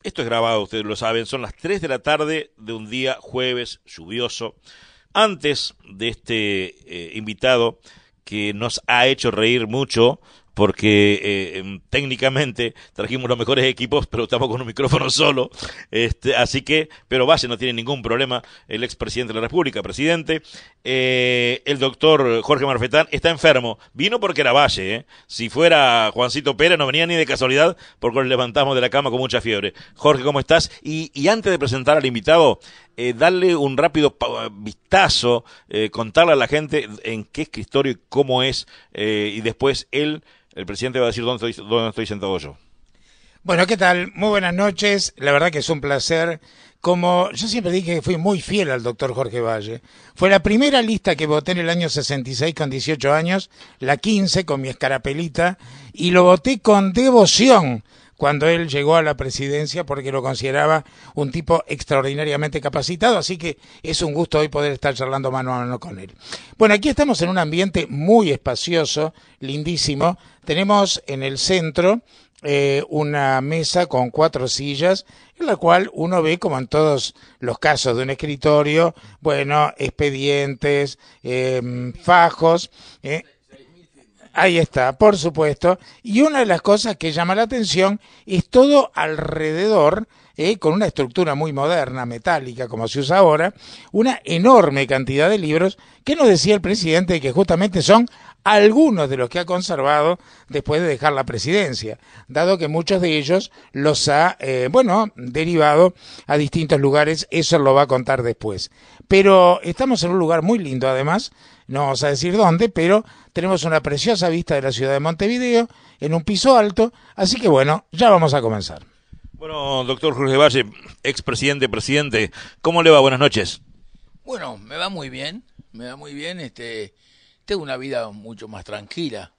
Esto es grabado, ustedes lo saben, son las 3 de la tarde de un día jueves lluvioso. Antes de este invitado que nos ha hecho reír mucho, porque técnicamente trajimos los mejores equipos, pero estamos con un micrófono solo, así que, pero Valle no tiene ningún problema, el expresidente de la República, presidente, el doctor Jorge Marfetán está enfermo, vino porque era Valle, si fuera Juancito Pérez no venía ni de casualidad, porque lo levantamos de la cama con mucha fiebre. Jorge, ¿cómo estás? Y antes de presentar al invitado, darle un rápido vistazo, contarle a la gente en qué escritorio y cómo es, y después el presidente va a decir dónde estoy sentado yo. Bueno, ¿qué tal? Muy buenas noches. La verdad que es un placer. Como yo siempre dije que fui muy fiel al doctor Jorge Valle. Fue la primera lista que voté en el año 66 con 18 años, la 15 con mi escarapelita, y lo voté con devoción cuando él llegó a la presidencia porque lo consideraba un tipo extraordinariamente capacitado, así que es un gusto hoy poder estar charlando mano a mano con él. Bueno, aquí estamos en un ambiente muy espacioso, lindísimo. Tenemos en el centro una mesa con 4 sillas, en la cual uno ve, como en todos los casos de un escritorio, bueno, expedientes, fajos, ahí está, por supuesto. Y una de las cosas que llama la atención es todo alrededor, con una estructura muy moderna, metálica, como se usa ahora, una enorme cantidad de libros que nos decía el presidente que justamente son algunos de los que ha conservado después de dejar la presidencia, dado que muchos de ellos los ha, derivado a distintos lugares, eso lo va a contar después. Pero estamos en un lugar muy lindo además, no vamos a decir dónde, pero tenemos una preciosa vista de la ciudad de Montevideo, en un piso alto, así que bueno, ya vamos a comenzar. Bueno, doctor Jorge Valle, expresidente, presidente, ¿cómo le va? Buenas noches. Bueno, me va muy bien, tengo una vida mucho más tranquila,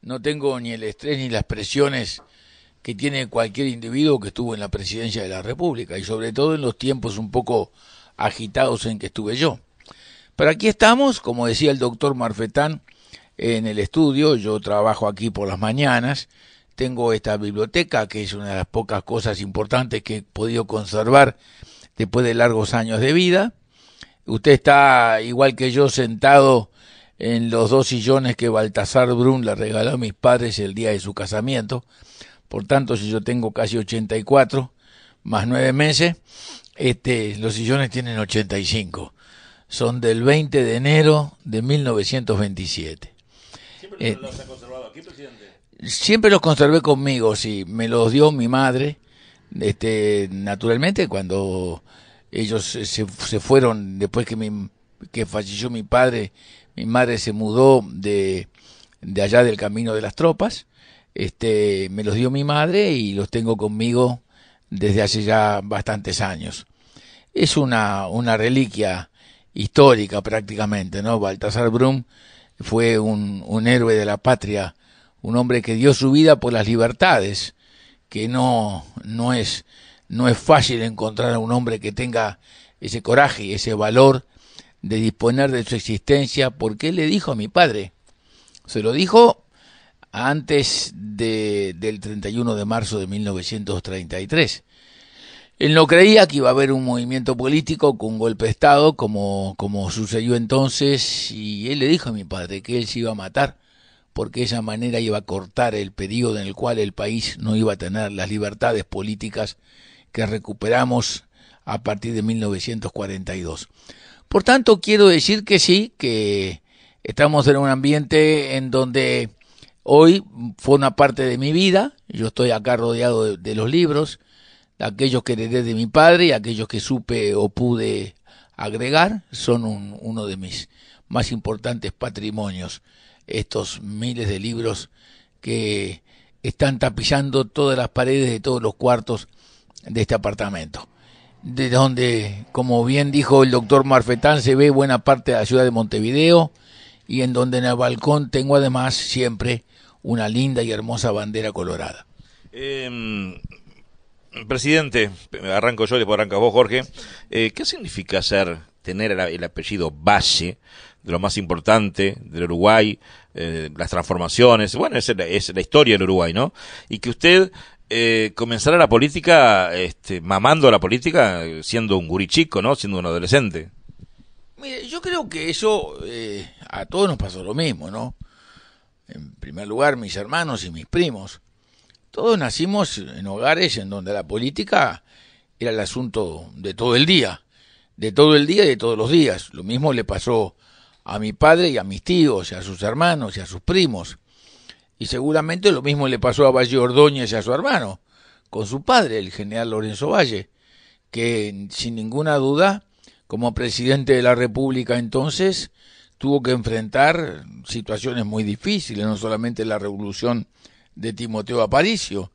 no tengo ni el estrés ni las presiones que tiene cualquier individuo que estuvo en la presidencia de la República, y sobre todo en los tiempos un poco agitados en que estuve yo. Pero aquí estamos, como decía el doctor Marfetán, en el estudio. Yo trabajo aquí por las mañanas, tengo esta biblioteca que es una de las pocas cosas importantes que he podido conservar después de largos años de vida. Usted está igual que yo sentado en los 2 sillones que Baltasar Brum le regaló a mis padres el día de su casamiento. Por tanto, si yo tengo casi 84 más 9 meses, los sillones tienen 85. Son del 20 de enero de 1927. ¿Siempre los ha conservado aquí, presidente? Siempre los conservé conmigo, sí. Me los dio mi madre, naturalmente, cuando ellos se fueron, después que falleció mi padre, mi madre se mudó de allá del Camino de las Tropas. Me los dio mi madre y los tengo conmigo desde hace ya bastantes años. Es una reliquia histórica prácticamente, ¿no? Baltasar Brum fue un héroe de la patria, un hombre que dio su vida por las libertades, que no es fácil encontrar a un hombre que tenga ese coraje y ese valor de disponer de su existencia, porque él le dijo a mi padre, se lo dijo antes del 31 de marzo de 1933. Él no creía que iba a haber un movimiento político con un golpe de Estado como sucedió entonces, y él le dijo a mi padre que él se iba a matar porque de esa manera iba a cortar el periodo en el cual el país no iba a tener las libertades políticas que recuperamos a partir de 1942. Por tanto, quiero decir que sí, que estamos en un ambiente en donde hoy fue una parte de mi vida. Yo estoy acá rodeado de los libros, aquellos que heredé de mi padre y aquellos que supe o pude agregar, son uno de mis más importantes patrimonios, estos miles de libros que están tapizando todas las paredes de todos los cuartos de este apartamento, de donde, como bien dijo el doctor Marfetán, se ve buena parte de la ciudad de Montevideo, y en donde en el balcón tengo además siempre una linda y hermosa bandera colorada. Presidente, arranco yo, después arrancas vos, Jorge. ¿Qué significa tener el apellido Valle, de lo más importante del Uruguay, las transformaciones? Bueno, es la historia del Uruguay, ¿no? Y que usted comenzar a la política, mamando a la política, siendo un gurí chico, ¿no? Siendo un adolescente. Mire, yo creo que eso a todos nos pasó lo mismo, ¿no? En primer lugar, mis hermanos y mis primos. Todos nacimos en hogares en donde la política era el asunto de todo el día. De todo el día y de todos los días. Lo mismo le pasó a mi padre y a mis tíos, y a sus hermanos y a sus primos. Y seguramente lo mismo le pasó a Valle Ordóñez y a su hermano, con su padre, el general Lorenzo Valle, que sin ninguna duda, como presidente de la República entonces, tuvo que enfrentar situaciones muy difíciles, no solamente la revolución de Timoteo Aparicio,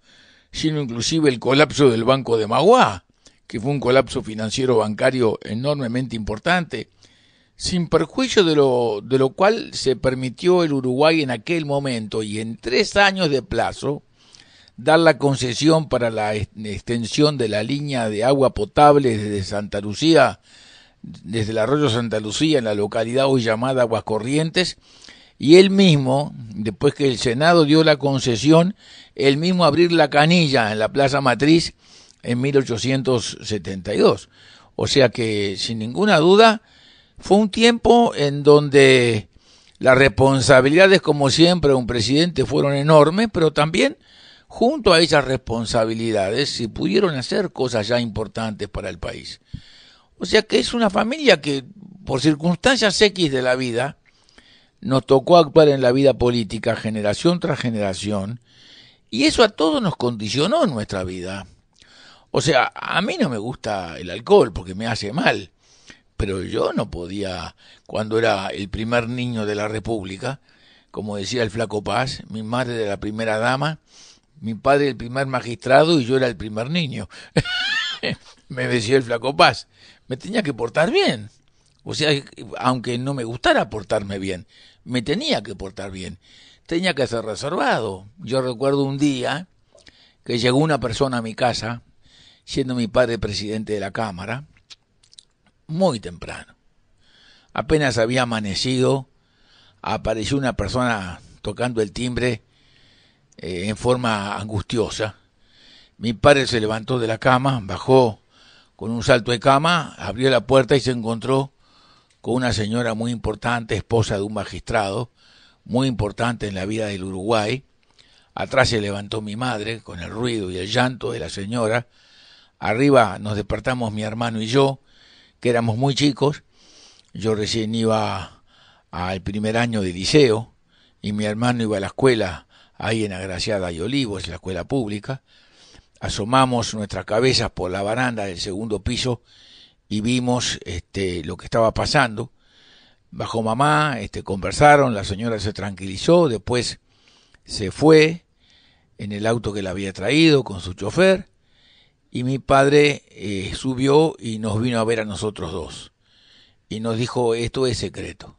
sino inclusive el colapso del Banco de Magua, que fue un colapso financiero bancario enormemente importante, sin perjuicio de lo cual se permitió el Uruguay en aquel momento y en 3 años de plazo dar la concesión para la extensión de la línea de agua potable desde Santa Lucía, desde el arroyo Santa Lucía en la localidad hoy llamada Aguas Corrientes, y él mismo, después que el Senado dio la concesión, él mismo abrir la canilla en la Plaza Matriz en 1872. O sea que, sin ninguna duda, fue un tiempo en donde las responsabilidades, como siempre, de un presidente fueron enormes, pero también, junto a esas responsabilidades, se pudieron hacer cosas ya importantes para el país. O sea que es una familia que, por circunstancias X de la vida, nos tocó actuar en la vida política generación tras generación, y eso a todos nos condicionó en nuestra vida. O sea, a mí no me gusta el alcohol porque me hace mal, pero yo no podía, cuando era el primer niño de la República, como decía el Flaco Paz, mi madre era la primera dama, mi padre el primer magistrado y yo era el primer niño. Me decía el Flaco Paz, me tenía que portar bien. O sea, aunque no me gustara portarme bien, me tenía que portar bien. Tenía que ser reservado. Yo recuerdo un día que llegó una persona a mi casa, siendo mi padre presidente de la Cámara, muy temprano. Apenas había amanecido, apareció una persona tocando el timbre en forma angustiosa. Mi padre se levantó de la cama, bajó con un salto de cama, abrió la puerta y se encontró con una señora muy importante, esposa de un magistrado, muy importante en la vida del Uruguay. Atrás se levantó mi madre con el ruido y el llanto de la señora. Arriba nos despertamos mi hermano y yo, que éramos muy chicos. Yo recién iba al primer año de liceo y mi hermano iba a la escuela ahí en Agraciada y Olivos, en la escuela pública. Asomamos nuestras cabezas por la baranda del segundo piso y vimos lo que estaba pasando. Bajó mamá, conversaron, la señora se tranquilizó, después se fue en el auto que la había traído con su chofer y mi padre subió y nos vino a ver a nosotros dos y nos dijo: esto es secreto,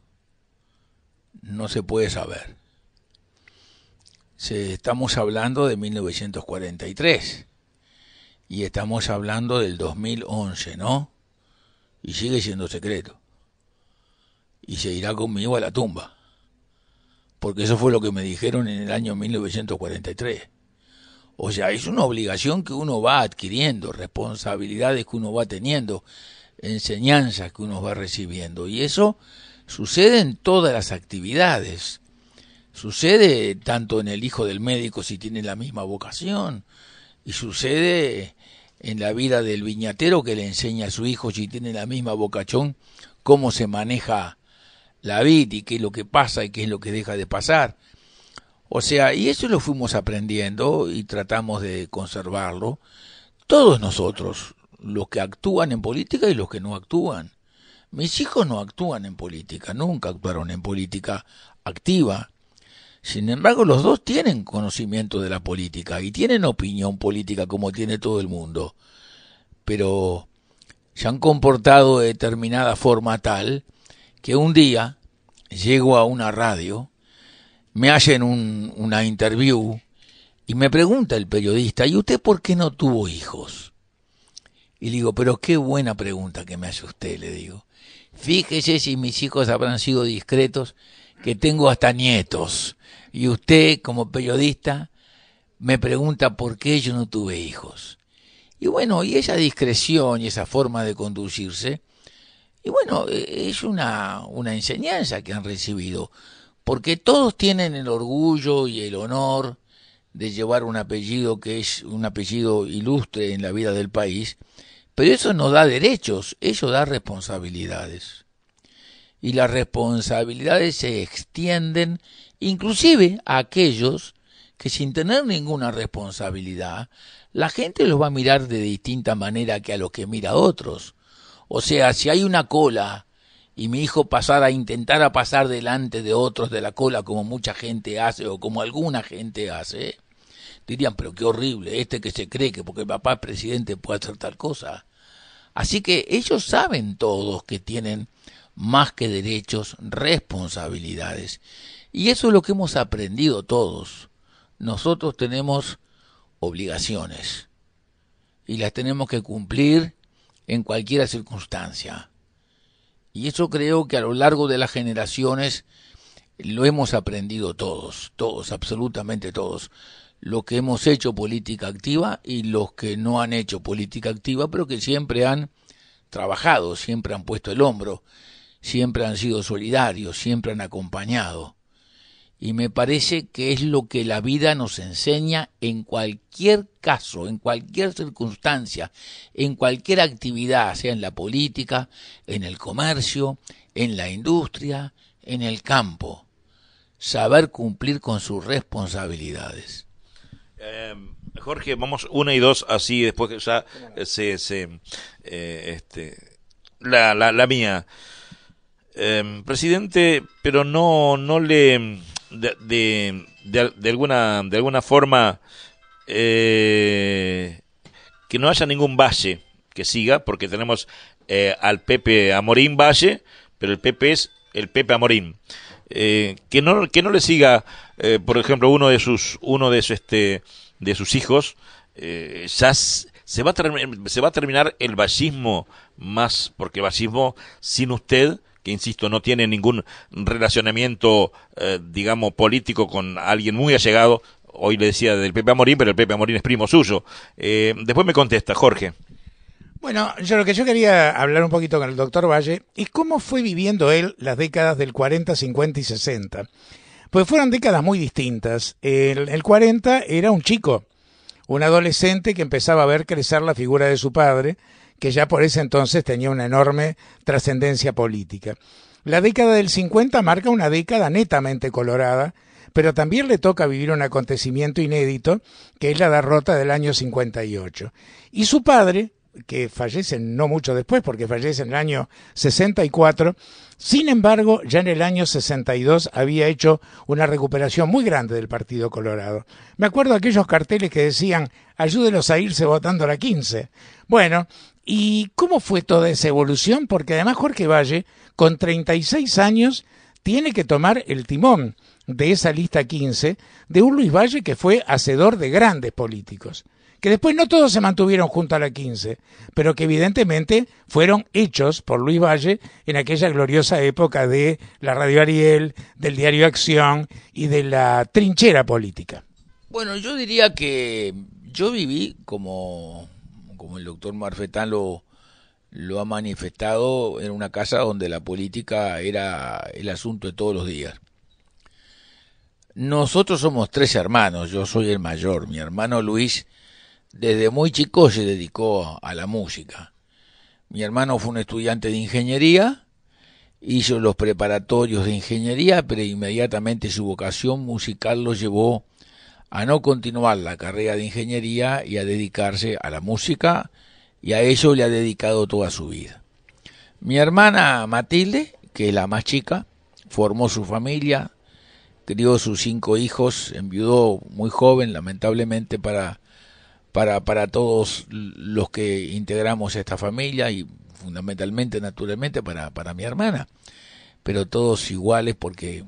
no se puede saber. Estamos hablando de 1943 y estamos hablando del 2011, ¿no? Y sigue siendo secreto. Y se irá conmigo a la tumba. Porque eso fue lo que me dijeron en el año 1943. O sea, es una obligación que uno va adquiriendo, responsabilidades que uno va teniendo, enseñanzas que uno va recibiendo. Y eso sucede en todas las actividades. Sucede tanto en el hijo del médico si tiene la misma vocación, y sucede en la vida del viñatero que le enseña a su hijo si tiene la misma vocación cómo se maneja la vid y qué es lo que pasa y qué es lo que deja de pasar. O sea, y eso lo fuimos aprendiendo y tratamos de conservarlo. Todos nosotros, los que actúan en política y los que no actúan. Mis hijos no actúan en política, nunca actuaron en política activa. Sin embargo, los dos tienen conocimiento de la política y tienen opinión política como tiene todo el mundo. Pero se han comportado de determinada forma tal que un día llego a una radio, me hacen una interview y me pregunta el periodista: ¿y usted por qué no tuvo hijos? Y le digo: pero qué buena pregunta que me hace usted, le digo. Fíjese si mis hijos habrán sido discretos, que tengo hasta nietos. Y usted, como periodista, me pregunta por qué yo no tuve hijos. Y bueno, y esa discreción y esa forma de conducirse, y bueno, es una enseñanza que han recibido, porque todos tienen el orgullo y el honor de llevar un apellido que es un apellido ilustre en la vida del país, pero eso no da derechos, eso da responsabilidades. Y las responsabilidades se extienden inclusive a aquellos que sin tener ninguna responsabilidad, la gente los va a mirar de distinta manera que a los que mira a otros. O sea, si hay una cola y mi hijo intentara pasar delante de otros de la cola como mucha gente hace o como alguna gente hace, dirían, pero qué horrible, este que se cree que porque el papá es presidente puede hacer tal cosa. Así que ellos saben todos que tienen más que derechos, responsabilidades. Y eso es lo que hemos aprendido todos. Nosotros tenemos obligaciones y las tenemos que cumplir en cualquier circunstancia. Y eso creo que a lo largo de las generaciones lo hemos aprendido todos, absolutamente todos. Los que hemos hecho política activa y los que no han hecho política activa, pero que siempre han trabajado, siempre han puesto el hombro, siempre han sido solidarios, siempre han acompañado. Y me parece que es lo que la vida nos enseña en cualquier caso, en cualquier circunstancia, en cualquier actividad, sea en la política, en el comercio, en la industria, en el campo. Saber cumplir con sus responsabilidades. Jorge, vamos 1 y 2 así, después que ya la mía. Presidente, pero no le de alguna forma que no haya ningún Valle que siga, porque tenemos al Pepe Amorín Valle, pero el Pepe es el Pepe Amorín. Que no le siga, por ejemplo, uno de sus hijos, ya se va a terminar el vallismo más, porque el vallismo sin usted, que insisto, no tiene ningún relacionamiento, digamos, político con alguien muy allegado. Hoy le decía del Pepe Amorín, pero el Pepe Amorín es primo suyo. Después me contesta, Jorge. Bueno, lo que yo quería hablar un poquito con el doctor Valle es cómo fue viviendo él las décadas del 40, 50 y 60. Pues fueron décadas muy distintas. El 40 era un chico, un adolescente que empezaba a ver crecer la figura de su padre, que ya por ese entonces tenía una enorme trascendencia política. La década del 50 marca una década netamente colorada, pero también le toca vivir un acontecimiento inédito, que es la derrota del año 58. Y su padre, que fallece no mucho después, porque fallece en el año 64, sin embargo, ya en el año 62 había hecho una recuperación muy grande del Partido Colorado. Me acuerdo de aquellos carteles que decían, ayúdelos a irse votando la 15. Bueno, ¿y cómo fue toda esa evolución? Porque además Jorge Valle, con 36 años, tiene que tomar el timón de esa lista 15 de un Luis Valle que fue hacedor de grandes políticos, que después no todos se mantuvieron junto a la 15, pero que evidentemente fueron hechos por Luis Valle en aquella gloriosa época de la Radio Ariel, del diario Acción y de la trinchera política. Bueno, yo diría que yo viví como el doctor Marfetán lo ha manifestado, en una casa donde la política era el asunto de todos los días. Nosotros somos 3 hermanos, yo soy el mayor. Mi hermano Luis desde muy chico se dedicó a la música. Mi hermano fue un estudiante de ingeniería, hizo los preparatorios de ingeniería, pero inmediatamente su vocación musical lo llevó a no continuar la carrera de ingeniería y a dedicarse a la música, y a eso le ha dedicado toda su vida. Mi hermana Matilde, que es la más chica, formó su familia, crió sus 5 hijos, enviudó muy joven, lamentablemente para todos los que integramos esta familia y fundamentalmente, naturalmente, para mi hermana, pero todos iguales porque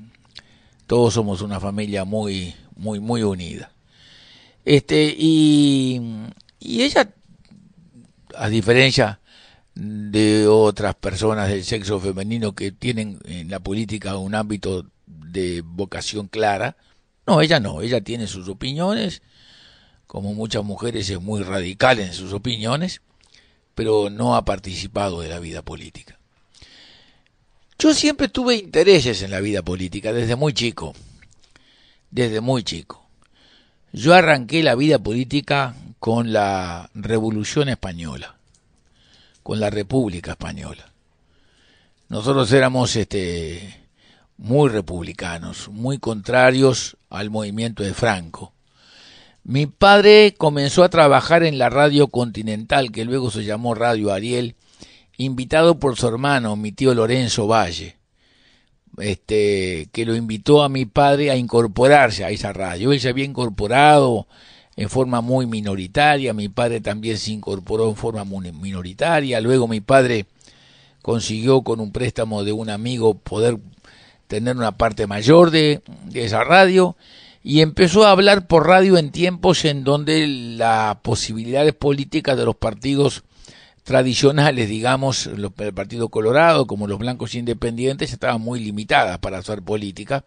todos somos una familia muy unida. Y ella, a diferencia de otras personas del sexo femenino que tienen en la política un ámbito de vocación clara, ella tiene sus opiniones, como muchas mujeres, es muy radical en sus opiniones, pero no ha participado de la vida política. Yo siempre tuve intereses en la vida política, desde muy chico. Yo arranqué la vida política con la Revolución Española, con la República Española. Nosotros éramos muy republicanos, muy contrarios al movimiento de Franco. Mi padre comenzó a trabajar en la Radio Continental, que luego se llamó Radio Ariel, invitado por su hermano, mi tío Lorenzo Valle, que lo invitó a mi padre a incorporarse a esa radio. Él se había incorporado en forma muy minoritaria, mi padre también se incorporó en forma muy minoritaria, luego mi padre consiguió con un préstamo de un amigo poder tener una parte mayor de esa radio, y empezó a hablar por radio en tiempos en donde las posibilidades políticas de los partidos tradicionales, digamos, el Partido Colorado, como los blancos independientes, estaban muy limitadas para hacer política,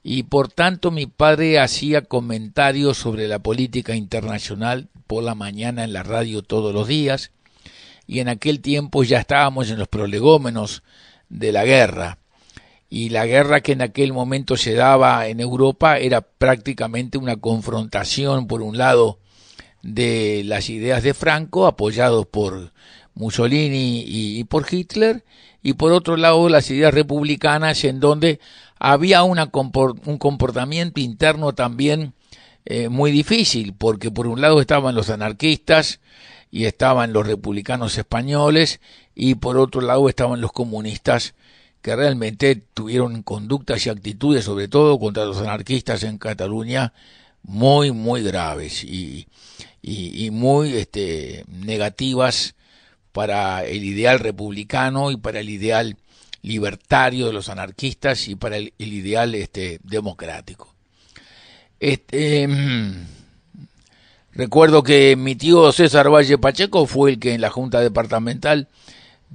y por tanto mi padre hacía comentarios sobre la política internacional por la mañana en la radio todos los días, y en aquel tiempo ya estábamos en los prolegómenos de la guerra, y la guerra que en aquel momento se daba en Europa era prácticamente una confrontación, por un lado, de las ideas de Franco, apoyados por Mussolini y por Hitler, y por otro lado las ideas republicanas, en donde había un comportamiento interno también muy difícil, porque por un lado estaban los anarquistas y estaban los republicanos españoles, y por otro lado estaban los comunistas, que realmente tuvieron conductas y actitudes, sobre todo contra los anarquistas en Cataluña, muy, muy graves y muy negativas para el ideal republicano y para el ideal libertario de los anarquistas y para el ideal democrático. Recuerdo que mi tío César Valle Pacheco fue el que en la Junta Departamental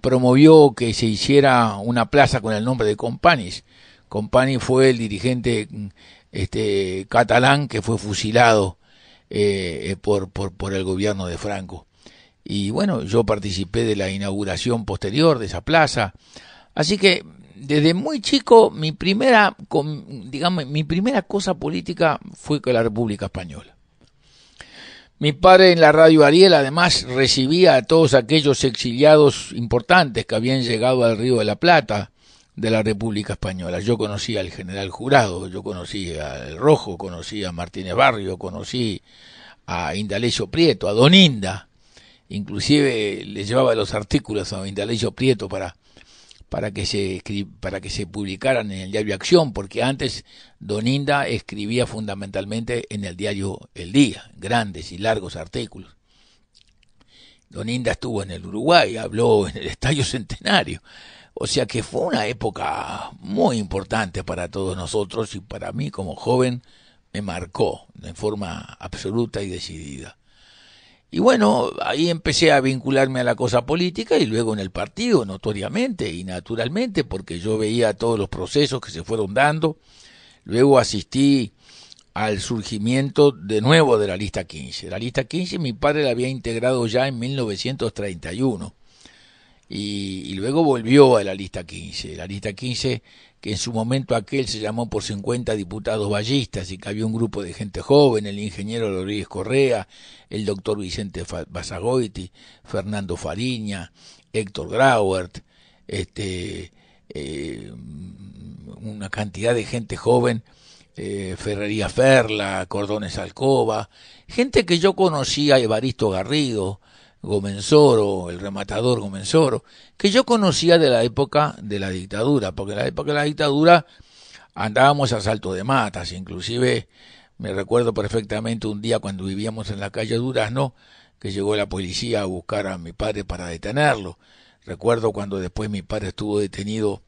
promovió que se hiciera una plaza con el nombre de Companys. Companys fue el dirigente catalán que fue fusilado por el gobierno de Franco. Y bueno, yo participé de la inauguración posterior de esa plaza. Así que desde muy chico mi primera cosa política fue con la República Española. Mi padre en la Radio Ariel además recibía a todos aquellos exiliados importantes que habían llegado al Río de la Plata de la República Española. Yo conocí al general Jurado, yo conocí al Rojo, conocí a Martínez Barrio, conocí a Indalecio Prieto, a Don Inda. Inclusive le llevaba los artículos a Indalecio Prieto para que se publicaran en el diario Acción, porque antes Don Inda escribía fundamentalmente en el diario El Día, grandes y largos artículos. Don Inda estuvo en el Uruguay, habló en el Estadio Centenario, o sea que fue una época muy importante para todos nosotros, y para mí como joven me marcó de forma absoluta y decidida. Y bueno, ahí empecé a vincularme a la cosa política y luego en el partido, notoriamente y naturalmente, porque yo veía todos los procesos que se fueron dando. Luego asistí al surgimiento de nuevo de la lista 15. La lista 15 mi padre la había integrado ya en 1931 y luego volvió a la lista 15. La lista 15 que en su momento aquel se llamó por 50 diputados vallistas y que había un grupo de gente joven, el ingeniero Rodríguez Correa, el doctor Vicente Basagoiti, Fernando Fariña, Héctor Grauert, una cantidad de gente joven, Ferrería Ferla, Cordones Alcoba, gente que yo conocía, Evaristo Garrido, Gomenzoro, el rematador Gomenzoro, que yo conocía de la época de la dictadura, porque en la época de la dictadura andábamos a salto de matas, inclusive me recuerdo perfectamente un día cuando vivíamos en la calle Durazno, que llegó la policía a buscar a mi padre para detenerlo. Recuerdo cuando después mi padre estuvo detenido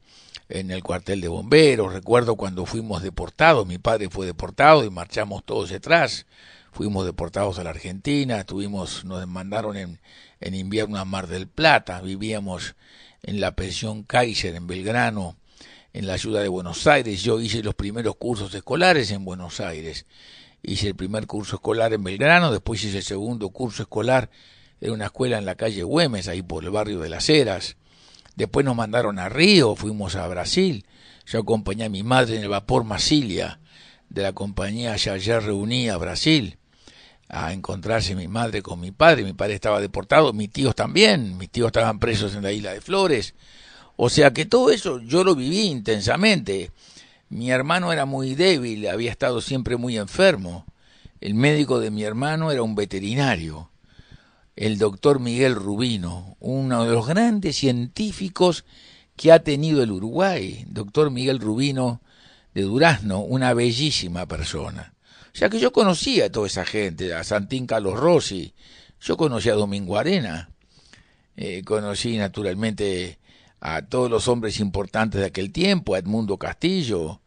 en el cuartel de bomberos, recuerdo cuando fuimos deportados, mi padre fue deportado y marchamos todos detrás. Fuimos deportados a la Argentina, nos mandaron en invierno a Mar del Plata, vivíamos en la pensión Kaiser en Belgrano, en la ciudad de Buenos Aires. Yo hice los primeros cursos escolares en Buenos Aires hice el primer curso escolar en Belgrano, después hice el segundo curso escolar en una escuela en la calle Güemes, ahí por el barrio de Las Heras. Después nos mandaron a Río, fuimos a Brasil. Yo acompañé a mi madre en el vapor Masilia de la compañía Jayer Reuní a Brasil, a encontrarse mi madre con mi padre. Mi padre estaba deportado, mis tíos también, mis tíos estaban presos en la isla de Flores. O sea que todo eso yo lo viví intensamente. Mi hermano era muy débil, había estado siempre muy enfermo. El médico de mi hermano era un veterinario, el doctor Miguel Rubino, uno de los grandes científicos que ha tenido el Uruguay. Doctor Miguel Rubino de Durazno, una bellísima persona. O sea que yo conocía a toda esa gente, a Santín Carlos Rossi, yo conocí a Domingo Arena, conocí naturalmente a todos los hombres importantes de aquel tiempo, a Edmundo Castillo,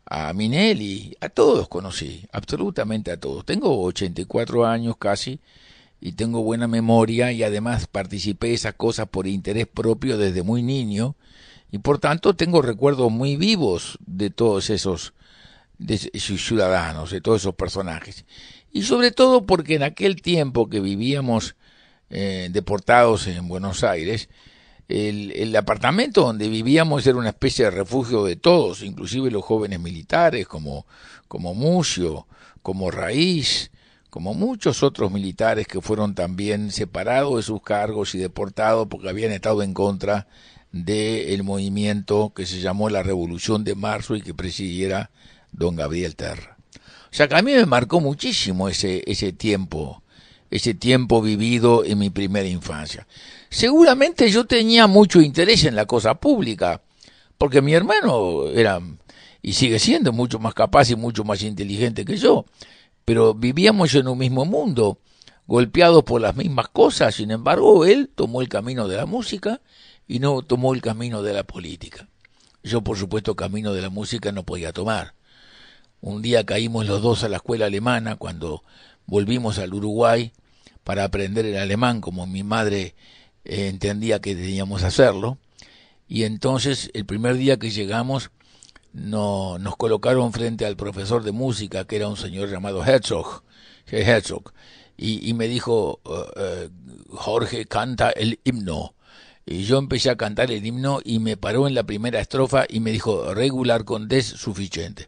a Minelli, a todos conocí, absolutamente a todos. Tengo 84 años casi y tengo buena memoria y además participé de esas cosas por interés propio desde muy niño y por tanto tengo recuerdos muy vivos de todos esos ciudadanos, de todos esos personajes. Y sobre todo porque en aquel tiempo que vivíamos deportados en Buenos Aires, el apartamento donde vivíamos era una especie de refugio de todos, inclusive los jóvenes militares como Mucio, como Raíz, como muchos otros militares que fueron también separados de sus cargos y deportados porque habían estado en contra del movimiento que se llamó la Revolución de Marzo y que presidiera don Gabriel Terra. O sea que a mí me marcó muchísimo ese tiempo vivido en mi primera infancia. Seguramente yo tenía mucho interés en la cosa pública, porque mi hermano era, y sigue siendo, mucho más capaz y mucho más inteligente que yo, pero vivíamos en un mismo mundo, golpeados por las mismas cosas. Sin embargo, él tomó el camino de la música y no tomó el camino de la política. Yo, por supuesto, camino de la música no podía tomar. Un día caímos los dos a la escuela alemana cuando volvimos al Uruguay para aprender el alemán, como mi madre entendía que teníamos que hacerlo, y entonces el primer día que llegamos nos colocaron frente al profesor de música, que era un señor llamado Herzog, y me dijo, Jorge, canta el himno. Y yo empecé a cantar el himno y me paró en la primera estrofa y me dijo, regular con des suficiente.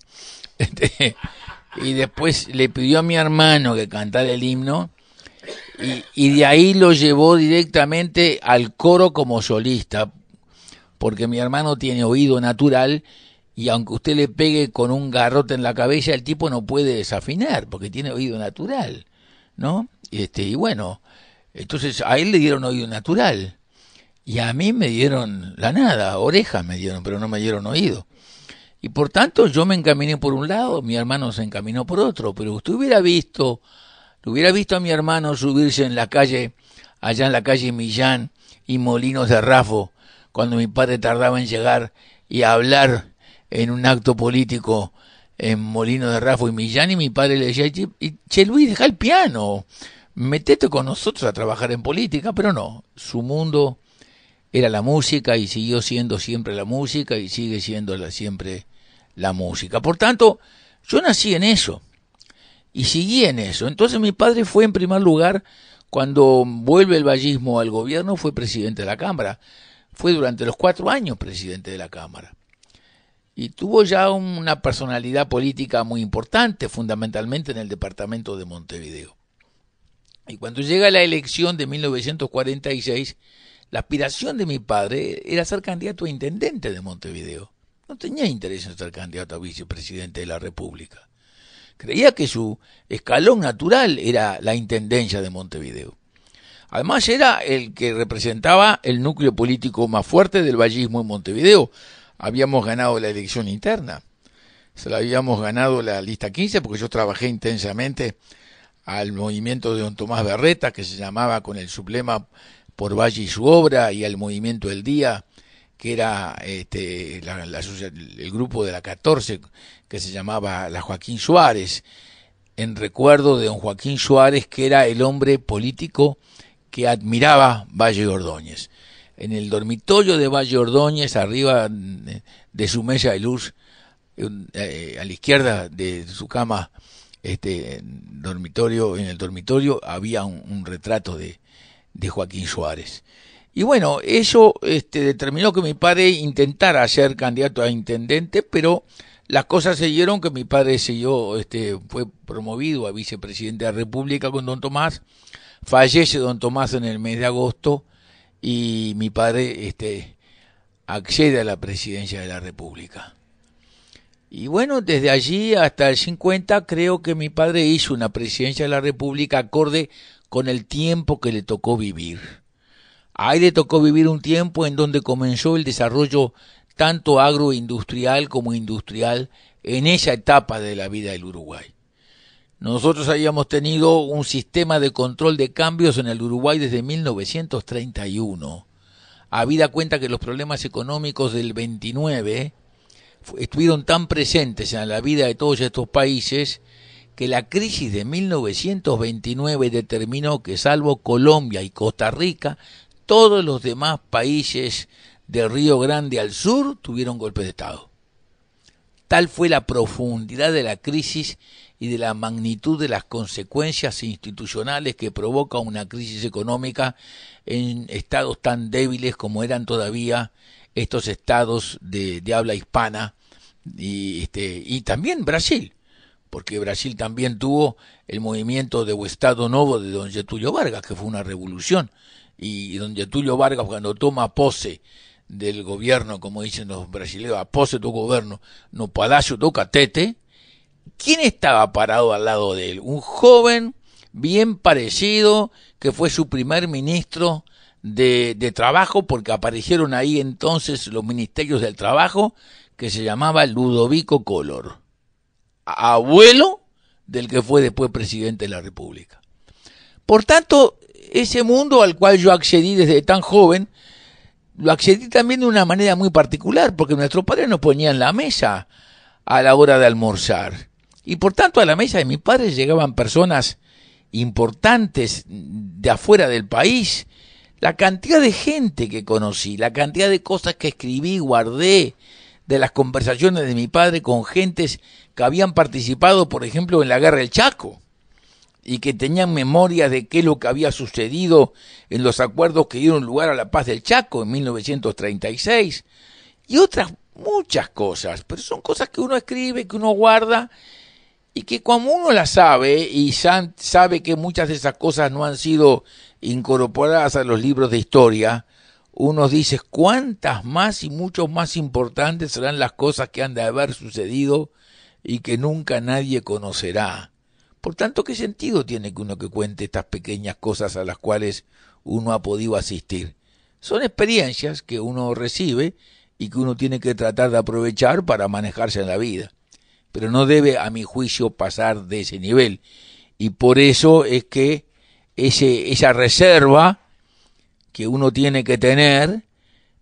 Y después le pidió a mi hermano que cantara el himno y de ahí lo llevó directamente al coro como solista, porque mi hermano tiene oído natural y aunque usted le pegue con un garrote en la cabeza, el tipo no puede desafinar porque tiene oído natural, ¿no? Y bueno, entonces a él le dieron oído natural y a mí me dieron la nada, orejas me dieron, pero no me dieron oído. Y por tanto yo me encaminé por un lado, mi hermano se encaminó por otro, pero usted hubiera visto a mi hermano subirse en la calle, allá en la calle Millán y Molinos de Rafo, cuando mi padre tardaba en llegar y a hablar en un acto político en Molinos de Rafo y Millán, y mi padre le decía, che Luis, deja el piano, metete con nosotros a trabajar en política, pero no, su mundo era la música y siguió siendo siempre la música y sigue siendo siempre la música. Por tanto, yo nací en eso y seguí en eso. Entonces mi padre fue en primer lugar, cuando vuelve el vallismo al gobierno, fue presidente de la Cámara. Fue durante los 4 años presidente de la Cámara. Y tuvo ya una personalidad política muy importante, fundamentalmente en el departamento de Montevideo. Y cuando llega la elección de 1946, la aspiración de mi padre era ser candidato a intendente de Montevideo. No tenía interés en ser candidato a vicepresidente de la República. Creía que su escalón natural era la intendencia de Montevideo. Además era el que representaba el núcleo político más fuerte del vallismo en Montevideo. Habíamos ganado la elección interna. Se la habíamos ganado la lista 15 porque yo trabajé intensamente al movimiento de don Tomás Berreta, que se llamaba con el sublema Por Valle y su obra, y al movimiento del Día, que era el grupo de la 14, que se llamaba la Joaquín Suárez, en recuerdo de don Joaquín Suárez, que era el hombre político que admiraba Valle Ordóñez. En el dormitorio de Valle Ordóñez, arriba de su mesa de luz, a la izquierda de su cama, dormitorio, en el dormitorio había un retrato de Joaquín Suárez. Y bueno, eso determinó que mi padre intentara ser candidato a intendente, pero las cosas se dieron que mi padre fue promovido a vicepresidente de la República con don Tomás. Fallece don Tomás en el mes de agosto y mi padre accede a la presidencia de la República. Y bueno, desde allí hasta el 50 creo que mi padre hizo una presidencia de la República acorde con el tiempo que le tocó vivir. Ahí le tocó vivir un tiempo en donde comenzó el desarrollo tanto agroindustrial como industrial en esa etapa de la vida del Uruguay. Nosotros habíamos tenido un sistema de control de cambios en el Uruguay desde 1931. Habida cuenta que los problemas económicos del 29 estuvieron tan presentes en la vida de todos estos países que la crisis de 1929 determinó que salvo Colombia y Costa Rica, todos los demás países del Río Grande al sur tuvieron golpe de Estado. Tal fue la profundidad de la crisis y de la magnitud de las consecuencias institucionales que provoca una crisis económica en estados tan débiles como eran todavía estos estados de habla hispana y también Brasil, porque Brasil también tuvo el movimiento de Estado Novo de don Getúlio Vargas, que fue una revolución, y don Getúlio Vargas cuando toma pose del gobierno, como dicen los brasileños, a pose tu gobierno, no palacio tu catete. ¿Quién estaba parado al lado de él? Un joven bien parecido, que fue su primer ministro de trabajo, porque aparecieron ahí entonces los ministerios del trabajo, que se llamaba Ludovico Collor, abuelo del que fue después presidente de la República. Por tanto, ese mundo al cual yo accedí desde tan joven, lo accedí también de una manera muy particular, porque nuestros padres nos ponían la mesa a la hora de almorzar. Y por tanto a la mesa de mis padres llegaban personas importantes de afuera del país. La cantidad de gente que conocí, la cantidad de cosas que escribí, guardé, de las conversaciones de mi padre con gentes que habían participado, por ejemplo, en la Guerra del Chaco, y que tenían memoria de qué es lo que había sucedido en los acuerdos que dieron lugar a la paz del Chaco en 1936, y otras muchas cosas, pero son cosas que uno escribe, que uno guarda, y que como uno las sabe, y sabe que muchas de esas cosas no han sido incorporadas a los libros de historia, uno dice cuántas más y mucho más importantes serán las cosas que han de haber sucedido y que nunca nadie conocerá. Por tanto, ¿qué sentido tiene que uno que cuente estas pequeñas cosas a las cuales uno ha podido asistir? Son experiencias que uno recibe y que uno tiene que tratar de aprovechar para manejarse en la vida. Pero no debe, a mi juicio, pasar de ese nivel. Y por eso es que esa reserva que uno tiene que tener,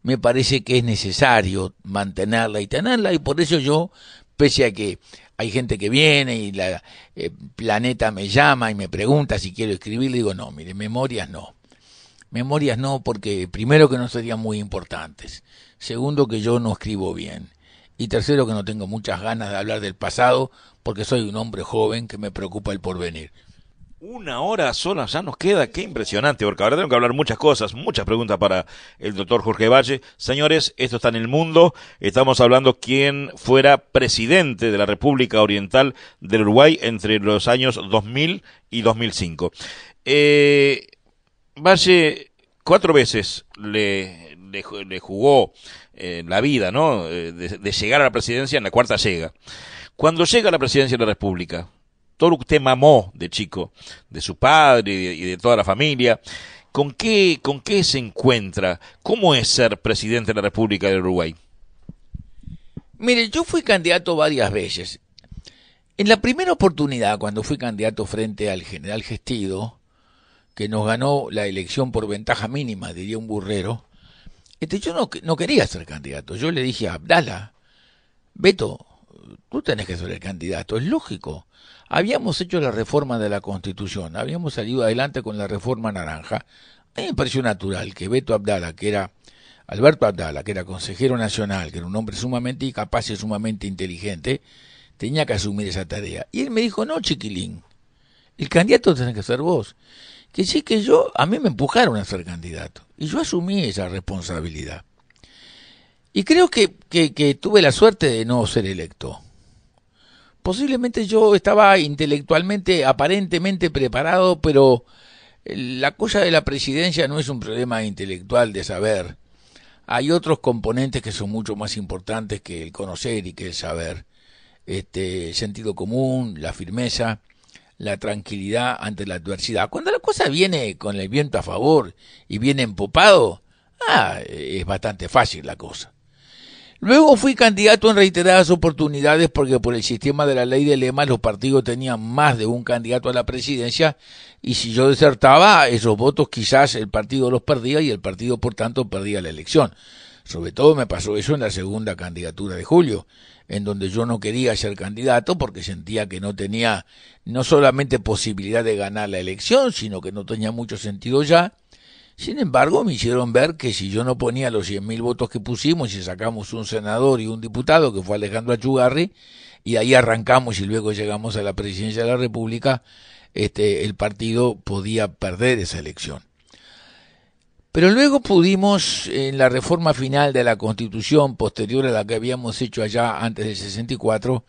me parece que es necesario mantenerla y tenerla, y por eso yo, pese a que hay gente que viene y la Planeta me llama y me pregunta si quiero escribir, le digo, no, mire, memorias no, porque primero que no serían muy importantes, segundo que yo no escribo bien, y tercero que no tengo muchas ganas de hablar del pasado, porque soy un hombre joven que me preocupa el porvenir. Una hora sola ya nos queda, qué impresionante, porque ahora tengo que hablar muchas cosas, muchas preguntas para el doctor Jorge Valle. Señores, esto está en el mundo, estamos hablando quién fuera presidente de la República Oriental del Uruguay entre los años 2000 y 2005. Valle 4 veces le jugó la vida, ¿no? De llegar a la presidencia, en la cuarta llega. Cuando llega a la presidencia de la República, todo lo que usted mamó de chico, de su padre y de toda la familia, ¿con qué se encuentra? ¿Cómo es ser presidente de la República del Uruguay? Mire, yo fui candidato varias veces. En la primera oportunidad, cuando fui candidato frente al general Gestido, que nos ganó la elección por ventaja mínima, diría un burrero, yo no quería ser candidato. Yo le dije a Abdala, Beto, tú tenés que ser el candidato, es lógico. Habíamos hecho la reforma de la Constitución, habíamos salido adelante con la reforma naranja. A mí me pareció natural que Alberto Abdala, que era consejero nacional, que era un hombre sumamente capaz y sumamente inteligente, tenía que asumir esa tarea. Y él me dijo, no, chiquilín, el candidato tenés que ser vos. Que sí, que a mí me empujaron a ser candidato. Y yo asumí esa responsabilidad. Y creo que tuve la suerte de no ser electo. Posiblemente yo estaba intelectualmente, aparentemente preparado, pero la cosa de la presidencia no es un problema intelectual de saber. Hay otros componentes que son mucho más importantes que el conocer y que el saber. El sentido común, la firmeza, la tranquilidad ante la adversidad. Cuando la cosa viene con el viento a favor y viene empopado, es bastante fácil la cosa. Luego fui candidato en reiteradas oportunidades porque por el sistema de la ley de lemas los partidos tenían más de un candidato a la presidencia y si yo desertaba, esos votos quizás el partido los perdía y el partido por tanto perdía la elección. Sobre todo me pasó eso en la segunda candidatura de Julio, en donde yo no quería ser candidato porque sentía que no tenía no solamente posibilidad de ganar la elección, sino que no tenía mucho sentido ya. Sin embargo, me hicieron ver que si yo no ponía los 100.000 votos que pusimos y sacamos un senador y un diputado, que fue Alejandro Achugarri, y ahí arrancamos y luego llegamos a la presidencia de la República, el partido podía perder esa elección. Pero luego pudimos, en la reforma final de la Constitución, posterior a la que habíamos hecho allá antes del 64,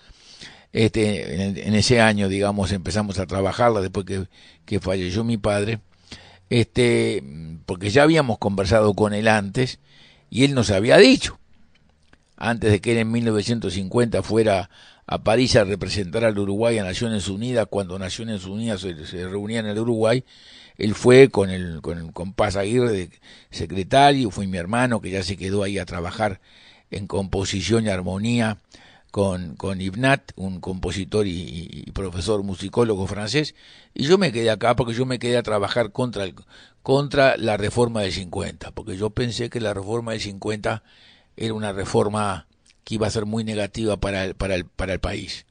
en ese año, digamos, empezamos a trabajarla después que falleció mi padre, porque ya habíamos conversado con él antes y él nos había dicho, antes de que él en 1950 fuera a París a representar al Uruguay a Naciones Unidas, cuando Naciones Unidas se reunía en el Uruguay, él fue con Paz Aguirre de secretario, fue mi hermano que ya se quedó ahí a trabajar en composición y armonía con Ibnat, un compositor y profesor musicólogo francés, y yo me quedé acá porque yo me quedé a trabajar contra la reforma del 50, porque yo pensé que la reforma del 50 era una reforma que iba a ser muy negativa para el país.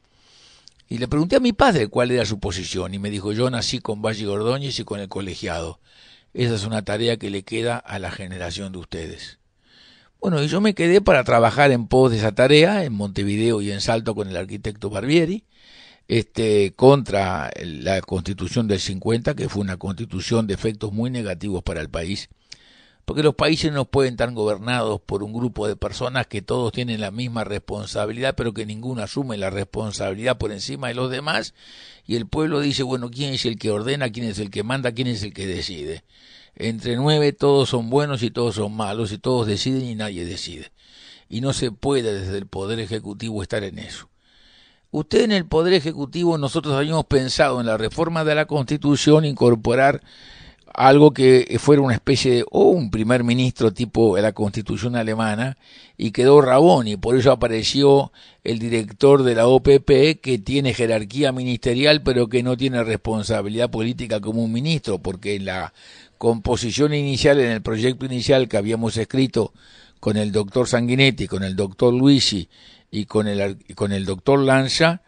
Y le pregunté a mi padre cuál era su posición, y me dijo, yo nací con Valle Ordóñez y con el colegiado. Esa es una tarea que le queda a la generación de ustedes. Bueno, y yo me quedé para trabajar en pos de esa tarea, en Montevideo y en Salto con el arquitecto Barbieri, contra la Constitución del 50, que fue una constitución de efectos muy negativos para el país, porque los países no pueden estar gobernados por un grupo de personas que todos tienen la misma responsabilidad, pero que ninguno asume la responsabilidad por encima de los demás, y el pueblo dice, bueno, ¿quién es el que ordena, quién es el que manda, quién es el que decide? Entre 9 todos son buenos y todos son malos, y todos deciden y nadie decide. Y no se puede desde el Poder Ejecutivo estar en eso. Usted en el Poder Ejecutivo, nosotros habíamos pensado en la reforma de la Constitución incorporar algo que fuera una especie de, un primer ministro tipo de la Constitución alemana, y quedó Rabón, y por eso apareció el director de la OPP, que tiene jerarquía ministerial, pero que no tiene responsabilidad política como un ministro, porque en la composición inicial, en el proyecto inicial que habíamos escrito con el doctor Sanguinetti, con el doctor Luisi y con el doctor Lanza,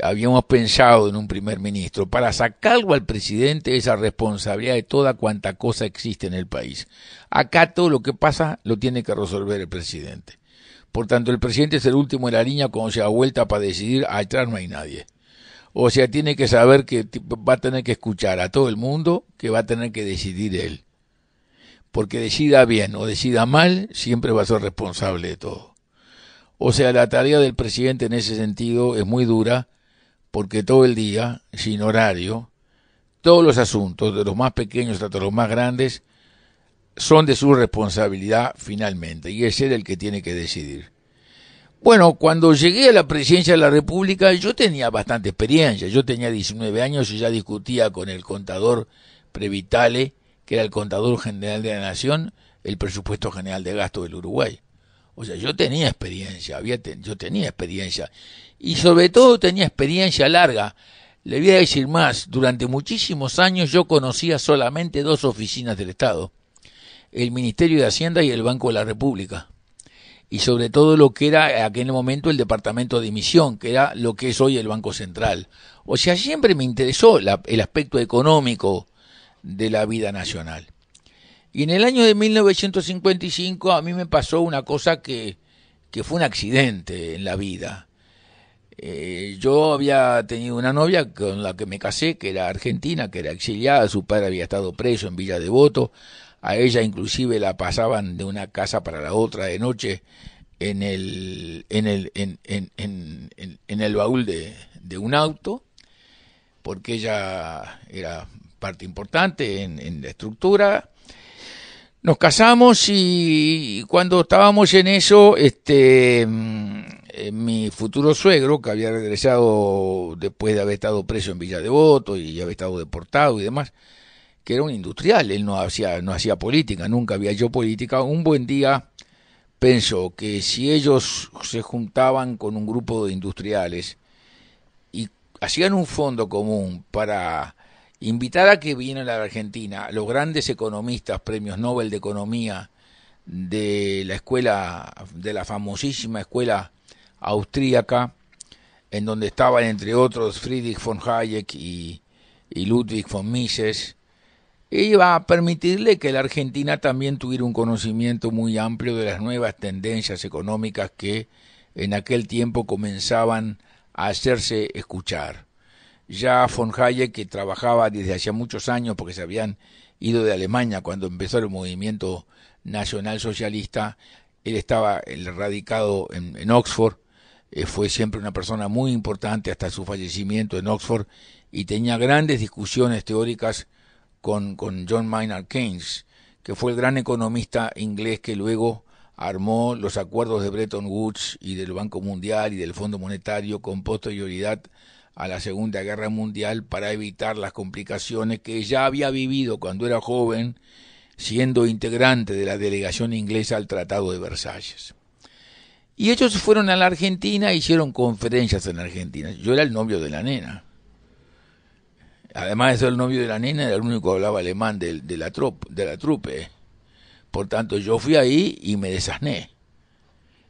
habíamos pensado en un primer ministro para sacarlo al presidente esa responsabilidad de toda cuanta cosa existe en el país. Acá todo lo que pasa lo tiene que resolver el presidente. Por tanto, el presidente es el último de la línea cuando se da vuelta para decidir, atrás no hay nadie. O sea, tiene que saber que va a tener que escuchar a todo el mundo, que va a tener que decidir él. Porque decida bien o decida mal, siempre va a ser responsable de todo. O sea, la tarea del presidente en ese sentido es muy dura, porque todo el día, sin horario, todos los asuntos, de los más pequeños hasta los más grandes, son de su responsabilidad finalmente, y es él el que tiene que decidir. Bueno, cuando llegué a la presidencia de la República, yo tenía bastante experiencia. Yo tenía 19 años y ya discutía con el contador Previtale, que era el contador general de la Nación, el presupuesto general de gasto del Uruguay. O sea, yo tenía experiencia, yo tenía experiencia. Y sobre todo tenía experiencia larga. Le voy a decir más, durante muchísimos años yo conocía solamente 2 oficinas del Estado. El Ministerio de Hacienda y el Banco de la República. Y sobre todo lo que era en aquel momento el Departamento de Emisión, que era lo que es hoy el Banco Central. O sea, siempre me interesó el aspecto económico de la vida nacional. Y en el año de 1955 a mí me pasó una cosa que fue un accidente en la vida. yo había tenido una novia con la que me casé, que era argentina, que era exiliada, su padre había estado preso en Villa Devoto, a ella inclusive la pasaban de una casa para la otra de noche en el baúl de un auto, porque ella era parte importante en la estructura. Nos casamos y cuando estábamos en eso, mi futuro suegro, que había regresado después de haber estado preso en Villa Devoto y haber estado deportado y demás, que era un industrial, él no hacía política, nunca había hecho política, un buen día pensó que si ellos se juntaban con un grupo de industriales y hacían un fondo común para invitar a que vinieran a la Argentina los grandes economistas, premios Nobel de Economía de la escuela, de la famosísima escuela austríaca, en donde estaban entre otros Friedrich von Hayek y Ludwig von Mises, iba a permitirle que la Argentina también tuviera un conocimiento muy amplio de las nuevas tendencias económicas que en aquel tiempo comenzaban a hacerse escuchar. Ya von Hayek, que trabajaba desde hacía muchos años porque se habían ido de Alemania cuando empezó el movimiento nacional socialista, él estaba radicado en Oxford, fue siempre una persona muy importante hasta su fallecimiento en Oxford y tenía grandes discusiones teóricas con John Maynard Keynes, que fue el gran economista inglés que luego armó los acuerdos de Bretton Woods y del Banco Mundial y del Fondo Monetario con posterioridad a la Segunda Guerra Mundial para evitar las complicaciones que ya había vivido cuando era joven, siendo integrante de la delegación inglesa al Tratado de Versalles. Y ellos fueron a la Argentina e hicieron conferencias en la Argentina. Yo era el novio de la nena. Además de ser el novio de la nena, era el único que hablaba alemán de la trupe. Por tanto, yo fui ahí y me desasné.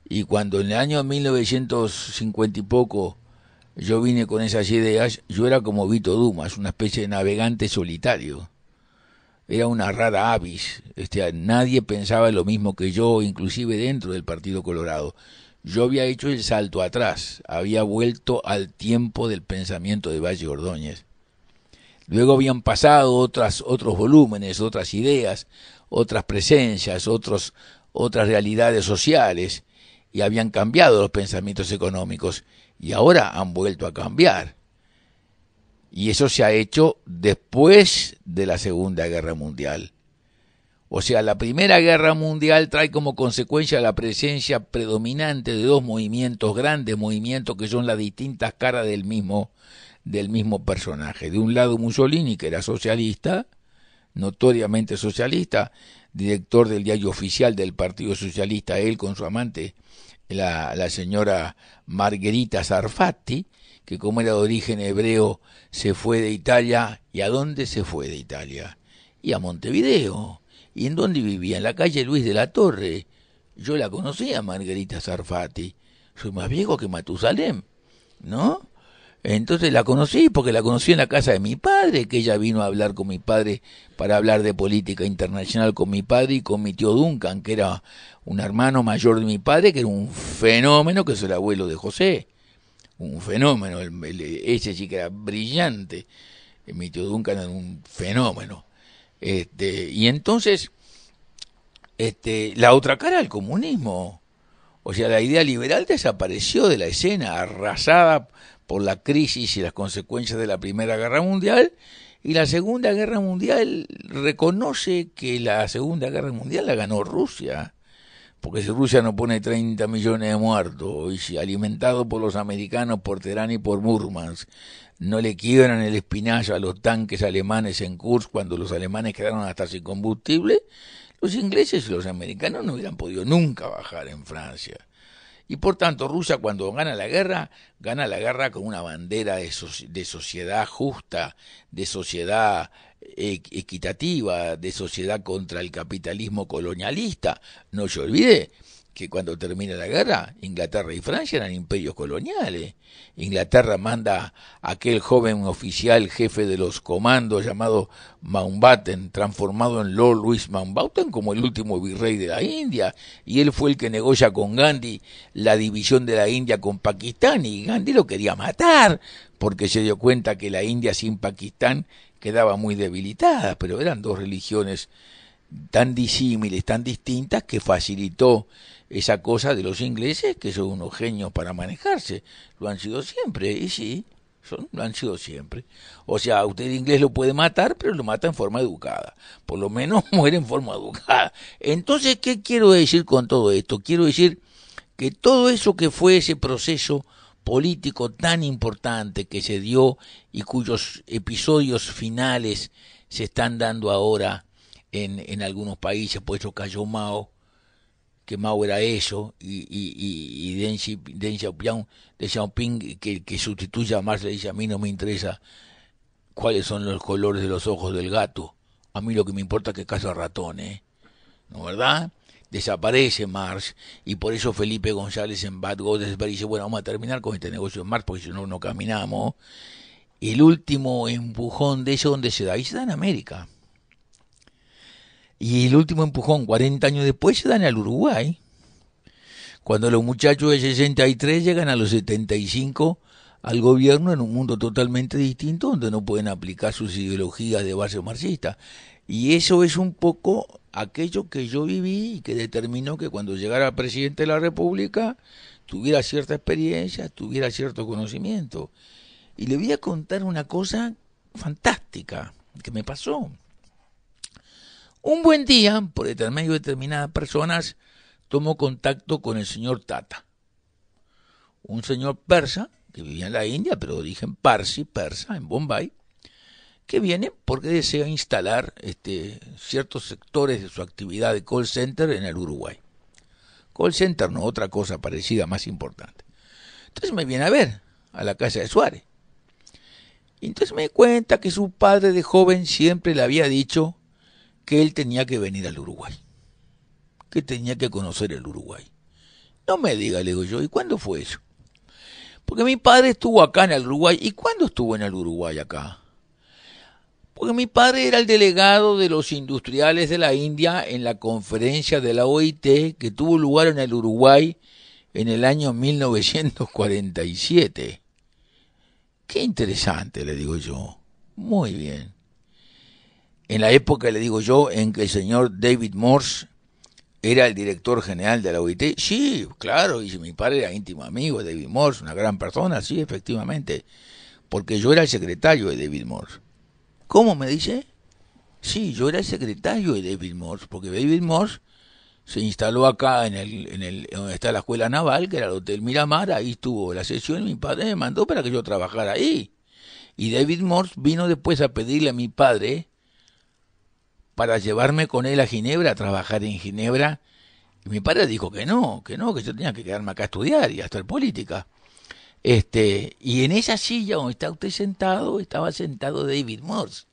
Y cuando en el año 1950 y poco yo vine con esas ideas, yo era como Vito Dumas, una especie de navegante solitario. Era una rara avis. Nadie pensaba lo mismo que yo, inclusive dentro del Partido Colorado. Yo había hecho el salto atrás, había vuelto al tiempo del pensamiento de Valle Ordóñez. Luego habían pasado otros volúmenes, otras ideas, otras presencias, otras realidades sociales, y habían cambiado los pensamientos económicos, y ahora han vuelto a cambiar. Y eso se ha hecho después de la Segunda Guerra Mundial. O sea, la Primera Guerra Mundial trae como consecuencia la presencia predominante de dos movimientos, grandes movimientos que son las distintas caras del mismo personaje. De un lado Mussolini, que era socialista, notoriamente socialista, director del diario oficial del Partido Socialista, él con su amante, la señora Margherita Sarfatti, que como era de origen hebreo, se fue de Italia. ¿Y a dónde se fue de Italia? Y a Montevideo. ¿Y en dónde vivía? En la calle Luis de la Torre. Yo la conocía, Margherita Sarfatti. Soy más viejo que Matusalem, ¿no? Entonces la conocí porque la conocí en la casa de mi padre, que ella vino a hablar con mi padre para hablar de política internacional con mi padre y con mi tío Duncan, que era un hermano mayor de mi padre, que era un fenómeno, que es el abuelo de José. Un fenómeno, ese sí que era brillante, mi tío Duncan era un fenómeno. Y entonces, la otra cara del comunismo, o sea, la idea liberal desapareció de la escena, arrasada por la crisis y las consecuencias de la Primera Guerra Mundial, y la Segunda Guerra Mundial reconoce que la Segunda Guerra Mundial la ganó Rusia, porque si Rusia no pone 30 millones de muertos, y si alimentado por los americanos, por Teherán y por Murmansk, no le quiebran el espinazo a los tanques alemanes en Kursk cuando los alemanes quedaron hasta sin combustible, los ingleses y los americanos no hubieran podido nunca bajar en Francia. Y por tanto Rusia, cuando gana la guerra con una bandera de sociedad justa, de sociedad equitativa, de sociedad contra el capitalismo colonialista. No se olvide que cuando termina la guerra, Inglaterra y Francia eran imperios coloniales. Inglaterra manda a aquel joven oficial jefe de los comandos llamado Mountbatten, transformado en Lord Louis Mountbatten como el último virrey de la India, y él fue el que negocia con Gandhi la división de la India con Pakistán, y Gandhi lo quería matar porque se dio cuenta que la India sin Pakistán quedaba muy debilitada, pero eran dos religiones tan disímiles, tan distintas, que facilitó esa cosa de los ingleses, que son unos genios para manejarse. Lo han sido siempre, y sí, lo han sido siempre. O sea, usted el inglés lo puede matar, pero lo mata en forma educada. Por lo menos muere en forma educada. Entonces, ¿qué quiero decir con todo esto? Quiero decir que todo eso que fue ese proceso político tan importante que se dio y cuyos episodios finales se están dando ahora en algunos países, pues eso cayó Mao, que Mao era eso, y Deng Xiaoping que sustituye a Marx, le dice: a mí no me interesa cuáles son los colores de los ojos del gato, a mí lo que me importa es que caza ratones, ¿no verdad? Desaparece Marx, y por eso Felipe González en Bad Goddess dice: bueno, vamos a terminar con este negocio de Marx, porque si no, no caminamos. El último empujón de eso, ¿dónde se da? Ahí se da en América. Y el último empujón, 40 años después, se dan al Uruguay. Cuando los muchachos de 63 llegan a los 75 al gobierno en un mundo totalmente distinto, donde no pueden aplicar sus ideologías de base marxista. Y eso es un poco aquello que yo viví y que determinó que cuando llegara presidente de la República tuviera cierta experiencia, tuviera cierto conocimiento. Y le voy a contar una cosa fantástica que me pasó. Un buen día, por intermedio de determinadas personas, tomo contacto con el señor Tata, un señor persa que vivía en la India, pero de origen parsi, persa, en Bombay, que viene porque desea instalar ciertos sectores de su actividad de call center en el Uruguay. Call center, no, otra cosa parecida, más importante. Entonces me viene a ver a la casa de Suárez. Y entonces me di cuenta que su padre de joven siempre le había dicho que él tenía que venir al Uruguay, que tenía que conocer el Uruguay. No me diga, le digo yo, ¿y cuándo fue eso? Porque mi padre estuvo acá en el Uruguay. ¿Y cuándo estuvo en el Uruguay acá? Porque mi padre era el delegado de los industriales de la India en la conferencia de la OIT que tuvo lugar en el Uruguay en el año 1947. Qué interesante, le digo yo. Muy bien. En la época, le digo yo, en que el señor David Morse era el director general de la OIT. Sí, claro, y mi padre era íntimo amigo de David Morse, una gran persona, sí, efectivamente, porque yo era el secretario de David Morse. ¿Cómo me dice? Sí, yo era el secretario de David Morse, porque David Morse se instaló acá en el donde está la escuela naval, que era el Hotel Miramar. Ahí estuvo la sesión y mi padre me mandó para que yo trabajara ahí. Y David Morse vino después a pedirle a mi padre para llevarme con él a Ginebra, a trabajar en Ginebra. Y mi padre dijo que no, que yo tenía que quedarme acá a estudiar y a hacer política. Y en esa silla donde está usted sentado, estaba sentado David Morse.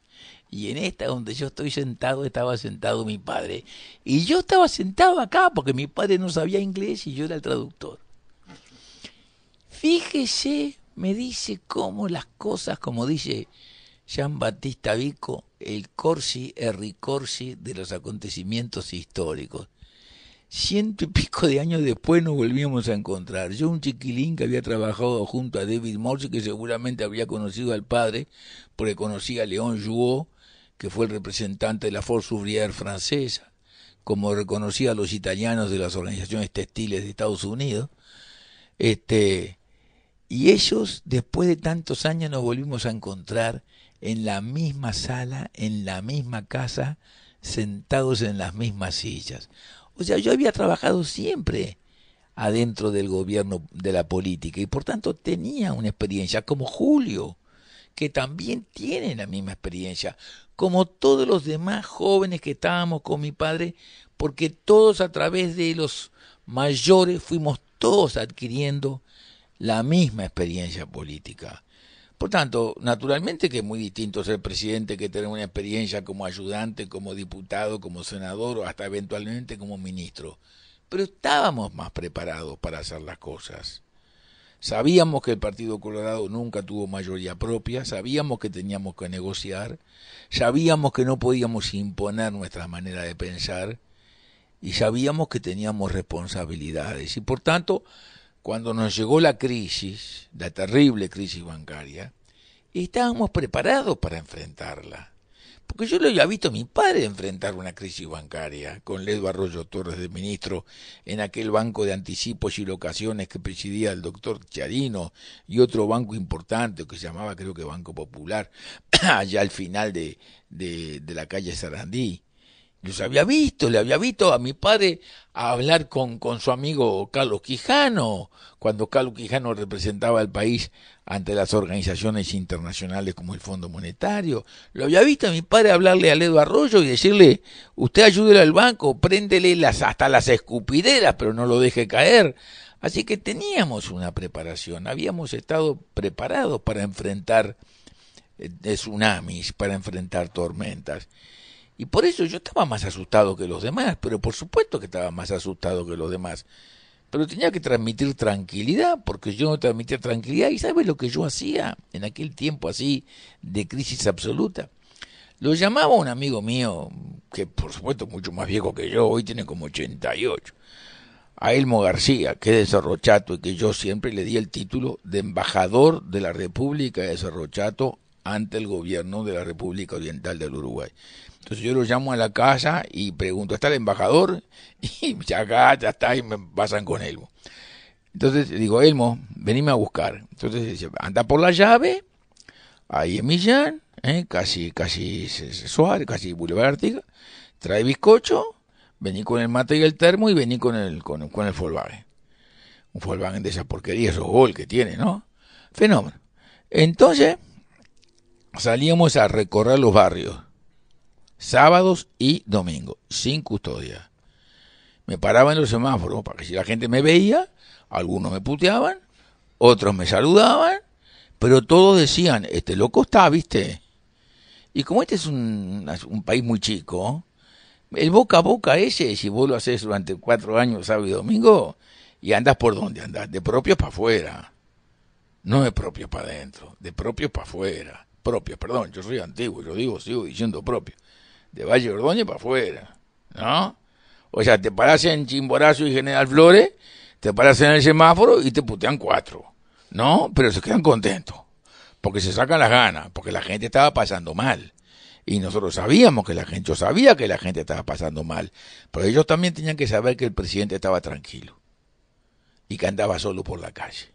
Y en esta donde yo estoy sentado, estaba sentado mi padre. Y yo estaba sentado acá porque mi padre no sabía inglés y yo era el traductor. Fíjese, me dice cómo las cosas, como dice Jean-Baptiste Vico, el corsi e ricorsi de los acontecimientos históricos. 100 y pico de años después nos volvíamos a encontrar. Yo, un chiquilín que había trabajado junto a David Morse, que seguramente habría conocido al padre, porque conocía a Léon Jouot, que fue el representante de la Force Ouvrière francesa, como reconocía a los italianos de las organizaciones textiles de Estados Unidos. Y ellos, después de tantos años, nos volvimos a encontrar en la misma sala, en la misma casa, sentados en las mismas sillas. O sea, yo había trabajado siempre adentro del gobierno, de la política, y por tanto tenía una experiencia, como Julio, que también tiene la misma experiencia, como todos los demás jóvenes que estábamos con mi padre, porque todos a través de los mayores fuimos todos adquiriendo la misma experiencia política. Por tanto, naturalmente que es muy distinto ser presidente que tener una experiencia como ayudante, como diputado, como senador o hasta eventualmente como ministro. pero estábamos más preparados para hacer las cosas. Sabíamos que el Partido Colorado nunca tuvo mayoría propia, sabíamos que teníamos que negociar, sabíamos que no podíamos imponer nuestra manera de pensar y sabíamos que teníamos responsabilidades. Y por tanto, cuando nos llegó la crisis, la terrible crisis bancaria, estábamos preparados para enfrentarla. Porque yo lo había visto a mi padre enfrentar una crisis bancaria con Ledo Arroyo Torres de ministro en aquel banco de anticipos y locaciones que presidía el doctor Chiarino y otro banco importante que se llamaba creo que Banco Popular, allá al final de la calle Sarandí. Los había visto, le había visto a mi padre hablar con su amigo Carlos Quijano, cuando Carlos Quijano representaba al país ante las organizaciones internacionales como el Fondo Monetario. Lo había visto a mi padre hablarle a Ledo Arroyo y decirle, usted ayúdele al banco, préndele hasta las escupideras, pero no lo deje caer. Así que teníamos una preparación, habíamos estado preparados para enfrentar tsunamis, para enfrentar tormentas. Y por eso yo estaba más asustado que los demás, pero por supuesto que estaba más asustado que los demás. Pero tenía que transmitir tranquilidad, porque yo no transmitía tranquilidad. ¿Y sabes lo que yo hacía en aquel tiempo así de crisis absoluta? Lo llamaba un amigo mío, que por supuesto mucho más viejo que yo, hoy tiene como 88, a Elmo García, que es de Cerro Chato, y que yo siempre le di el título de embajador de la República de Cerro Chato ante el gobierno de la República Oriental del Uruguay. Entonces yo lo llamo a la casa y pregunto, ¿está el embajador? Y acá ya está, y me pasan con Elmo. Entonces digo, Elmo, venime a buscar. Entonces dice, anda por la llave, ahí en Millán, casi Suárez, casi Boulevard Artigas, trae bizcocho, vení con el mate y el termo y vení con el Volkswagen. Un Volkswagen de esa porquería, esos Gol que tiene, ¿no? Fenómeno. Entonces salíamos a recorrer los barrios, sábados y domingos, sin custodia. Me paraba en los semáforos para que si la gente me veía, algunos me puteaban, otros me saludaban, pero todos decían, este loco está, ¿viste? Y como este es un país muy chico, el boca a boca ese, si vos lo haces durante 4 años, sábado y domingo, y andás por donde andás, de propios para afuera, no de propios para adentro, de propios para afuera. Propios, perdón, yo soy antiguo, sigo diciendo propio. De Valle Ordóñez para afuera, ¿no? O sea, te parás en Chimborazo y General Flores, te parás en el semáforo y te putean 4, ¿no? Pero se quedan contentos, porque se sacan las ganas, porque la gente estaba pasando mal. Y nosotros sabíamos que yo sabía que la gente estaba pasando mal, pero ellos también tenían que saber que el presidente estaba tranquilo, y que andaba solo por la calle,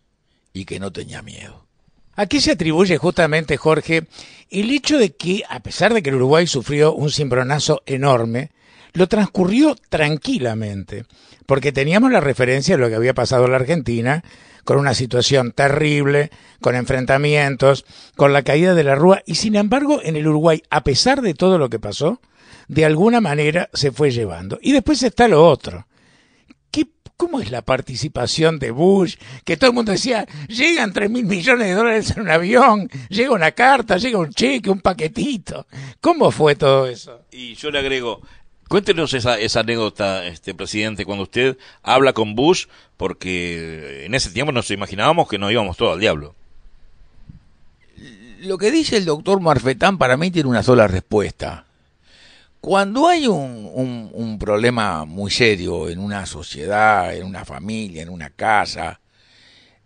y que no tenía miedo. ¿A qué se atribuye justamente, Jorge, el hecho de que, a pesar de que el Uruguay sufrió un cimbronazo enorme, lo transcurrió tranquilamente? Porque teníamos la referencia de lo que había pasado en la Argentina, con una situación terrible, con enfrentamientos, con la caída de la Rúa, y sin embargo, en el Uruguay, a pesar de todo lo que pasó, de alguna manera se fue llevando. Y después está lo otro. ¿Cómo es la participación de Bush? Que todo el mundo decía, llegan 3.000 millones de dólares en un avión, llega una carta, llega un cheque, un paquetito. ¿Cómo fue todo eso? Y yo le agrego, cuéntenos esa anécdota, presidente, cuando usted habla con Bush, porque en ese tiempo nos imaginábamos que nos íbamos todos al diablo. Lo que dice el doctor Marfetán para mí tiene una sola respuesta. Cuando hay un problema muy serio en una sociedad, en una familia, en una casa,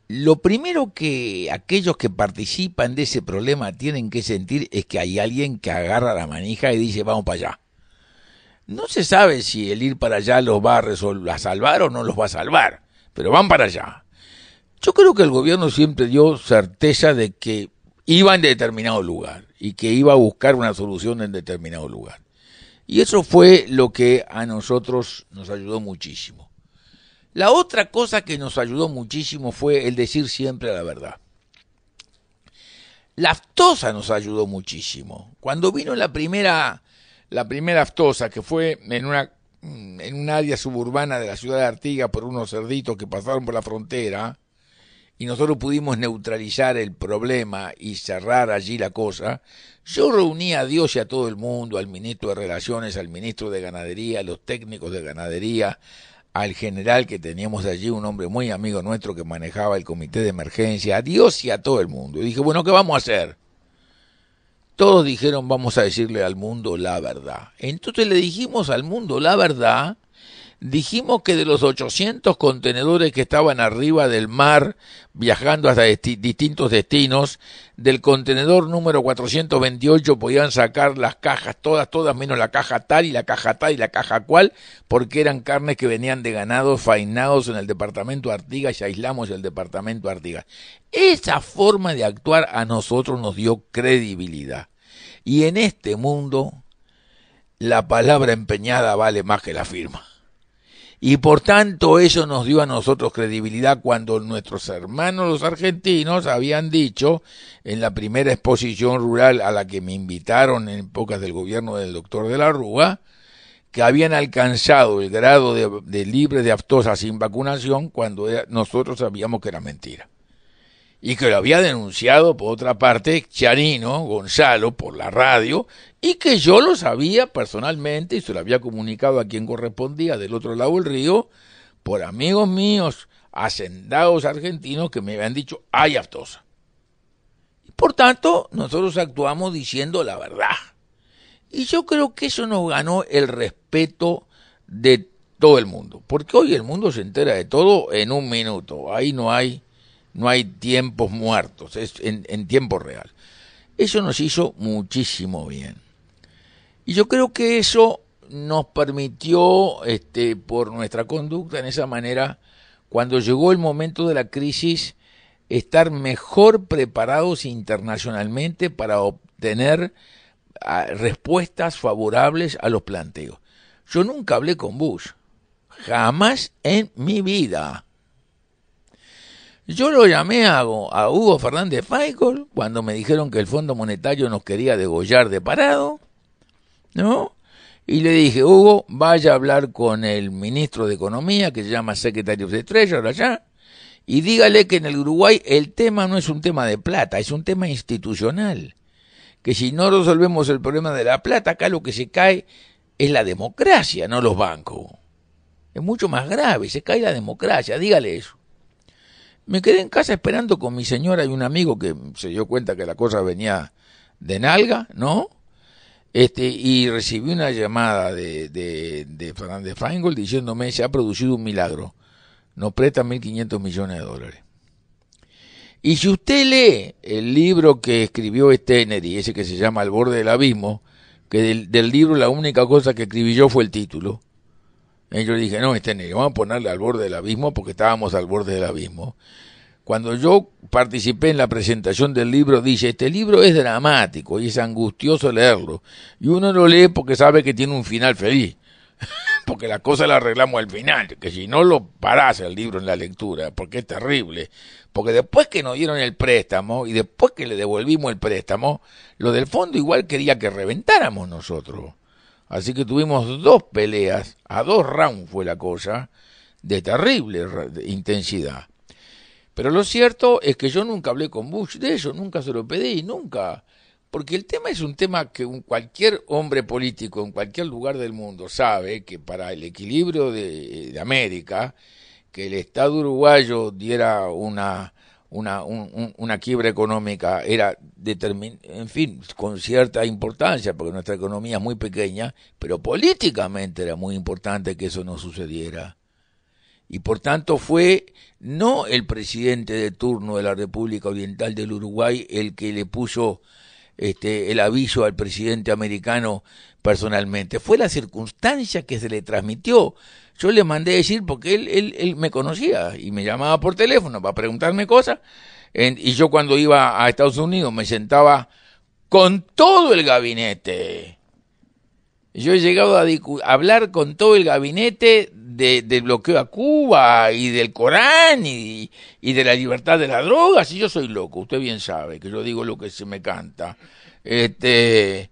lo primero que aquellos que participan de ese problema tienen que sentir es que hay alguien que agarra la manija y dice vamos para allá. No se sabe si el ir para allá los va a salvar o no los va a salvar, pero van para allá. Yo creo que el gobierno siempre dio certeza de que iba en determinado lugar y que iba a buscar una solución en determinado lugar. Y eso fue lo que a nosotros nos ayudó muchísimo. La otra cosa que nos ayudó muchísimo fue el decir siempre la verdad. La aftosa nos ayudó muchísimo. Cuando vino la primera aftosa, que fue en un área suburbana de la ciudad de Artigas por unos cerditos que pasaron por la frontera, y nosotros pudimos neutralizar el problema y cerrar allí la cosa, yo reuní a Dios y a todo el mundo, al ministro de Relaciones, al ministro de Ganadería, a los técnicos de Ganadería, al general que teníamos allí, un hombre muy amigo nuestro que manejaba el comité de emergencia, a Dios y a todo el mundo. Y dije, bueno, ¿qué vamos a hacer? Todos dijeron, vamos a decirle al mundo la verdad. Entonces le dijimos al mundo la verdad. Dijimos que de los 800 contenedores que estaban arriba del mar, viajando hasta distintos destinos, del contenedor número 428 podían sacar las cajas, todas menos la caja tal y la caja tal y la caja cual, porque eran carnes que venían de ganados faenados en el departamento Artigas y aislamos el departamento Artigas. Esa forma de actuar a nosotros nos dio credibilidad. Y en este mundo, la palabra empeñada vale más que la firma. Y por tanto eso nos dio a nosotros credibilidad cuando nuestros hermanos los argentinos habían dicho en la primera exposición rural a la que me invitaron en épocas del gobierno del doctor de la Rúa, que habían alcanzado el grado de libre de aftosa sin vacunación cuando nosotros sabíamos que era mentira. Y que lo había denunciado, por otra parte, Charino Gonzalo por la radio, y que yo lo sabía personalmente y se lo había comunicado a quien correspondía del otro lado del río, por amigos míos, hacendados argentinos que me habían dicho, hay aftosa. Y por tanto, nosotros actuamos diciendo la verdad. Y yo creo que eso nos ganó el respeto de todo el mundo, porque hoy el mundo se entera de todo en un minuto, ahí no hay tiempos muertos, es en tiempo real. Eso nos hizo muchísimo bien. Y yo creo que eso nos permitió, por nuestra conducta en esa manera, cuando llegó el momento de la crisis, estar mejor preparados internacionalmente para obtener respuestas favorables a los planteos. Yo nunca hablé con Bush, jamás en mi vida. Yo lo llamé a Hugo Fernández Feijóo cuando me dijeron que el Fondo Monetario nos quería degollar de parado, ¿no? Y le dije, Hugo, vaya a hablar con el ministro de Economía, que se llama Secretary of the Treasury allá, y dígale que en el Uruguay el tema no es un tema de plata, es un tema institucional. Que si no resolvemos el problema de la plata, acá lo que se cae es la democracia, no los bancos. Es mucho más grave, se cae la democracia, dígale eso. Me quedé en casa esperando con mi señora y un amigo que se dio cuenta que la cosa venía de nalga, ¿no? Y recibí una llamada de Fernández Feingold diciéndome, se ha producido un milagro, nos presta $1.500 millones. Y si usted lee el libro que escribió Steneri, ese que se llama Al borde del abismo, que del libro la única cosa que escribí yo fue el título. Y yo dije, no, Steneri, vamos a ponerle Al borde del abismo porque estábamos al borde del abismo. Cuando yo participé en la presentación del libro, dice, este libro es dramático y es angustioso leerlo. Y uno lo lee porque sabe que tiene un final feliz. Porque la cosa la arreglamos al final, que si no lo parás el libro en la lectura, porque es terrible. Porque después que nos dieron el préstamo y después que le devolvimos el préstamo, lo del fondo igual quería que reventáramos nosotros. Así que tuvimos 2 peleas, a 2 rounds fue la cosa, de terrible intensidad. Pero lo cierto es que yo nunca hablé con Bush de eso, nunca se lo pedí, nunca. Porque el tema es un tema que cualquier hombre político en cualquier lugar del mundo sabe que para el equilibrio de América, que el Estado uruguayo diera una quiebra económica era en fin, con cierta importancia, porque nuestra economía es muy pequeña, pero políticamente era muy importante que eso no sucediera. Y por tanto fue no el presidente de turno de la República Oriental del Uruguay el que le puso el aviso al presidente americano personalmente, fue la circunstancia que se le transmitió. Yo le mandé decir porque él me conocía y me llamaba por teléfono para preguntarme cosas, y yo cuando iba a Estados Unidos me sentaba con todo el gabinete. Yo he llegado a hablar con todo el gabinete del bloqueo a Cuba y del Corán y de la libertad de las drogas, y yo soy loco, usted bien sabe que yo digo lo que se me canta. Pero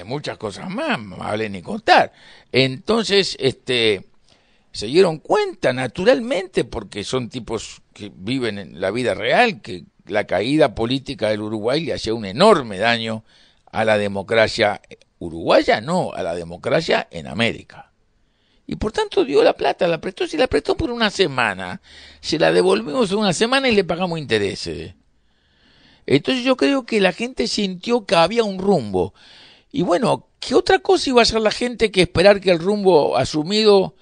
muchas cosas más, no vale ni contar. Entonces, se dieron cuenta naturalmente, porque son tipos que viven en la vida real, que la caída política del Uruguay le hacía un enorme daño a la democracia uruguaya, no, a la democracia en América. Y por tanto dio la plata, la prestó, se la prestó por una semana. Se la devolvimos en una semana y le pagamos intereses. Entonces yo creo que la gente sintió que había un rumbo. Y bueno, ¿qué otra cosa iba a hacer la gente que esperar que el rumbo asumido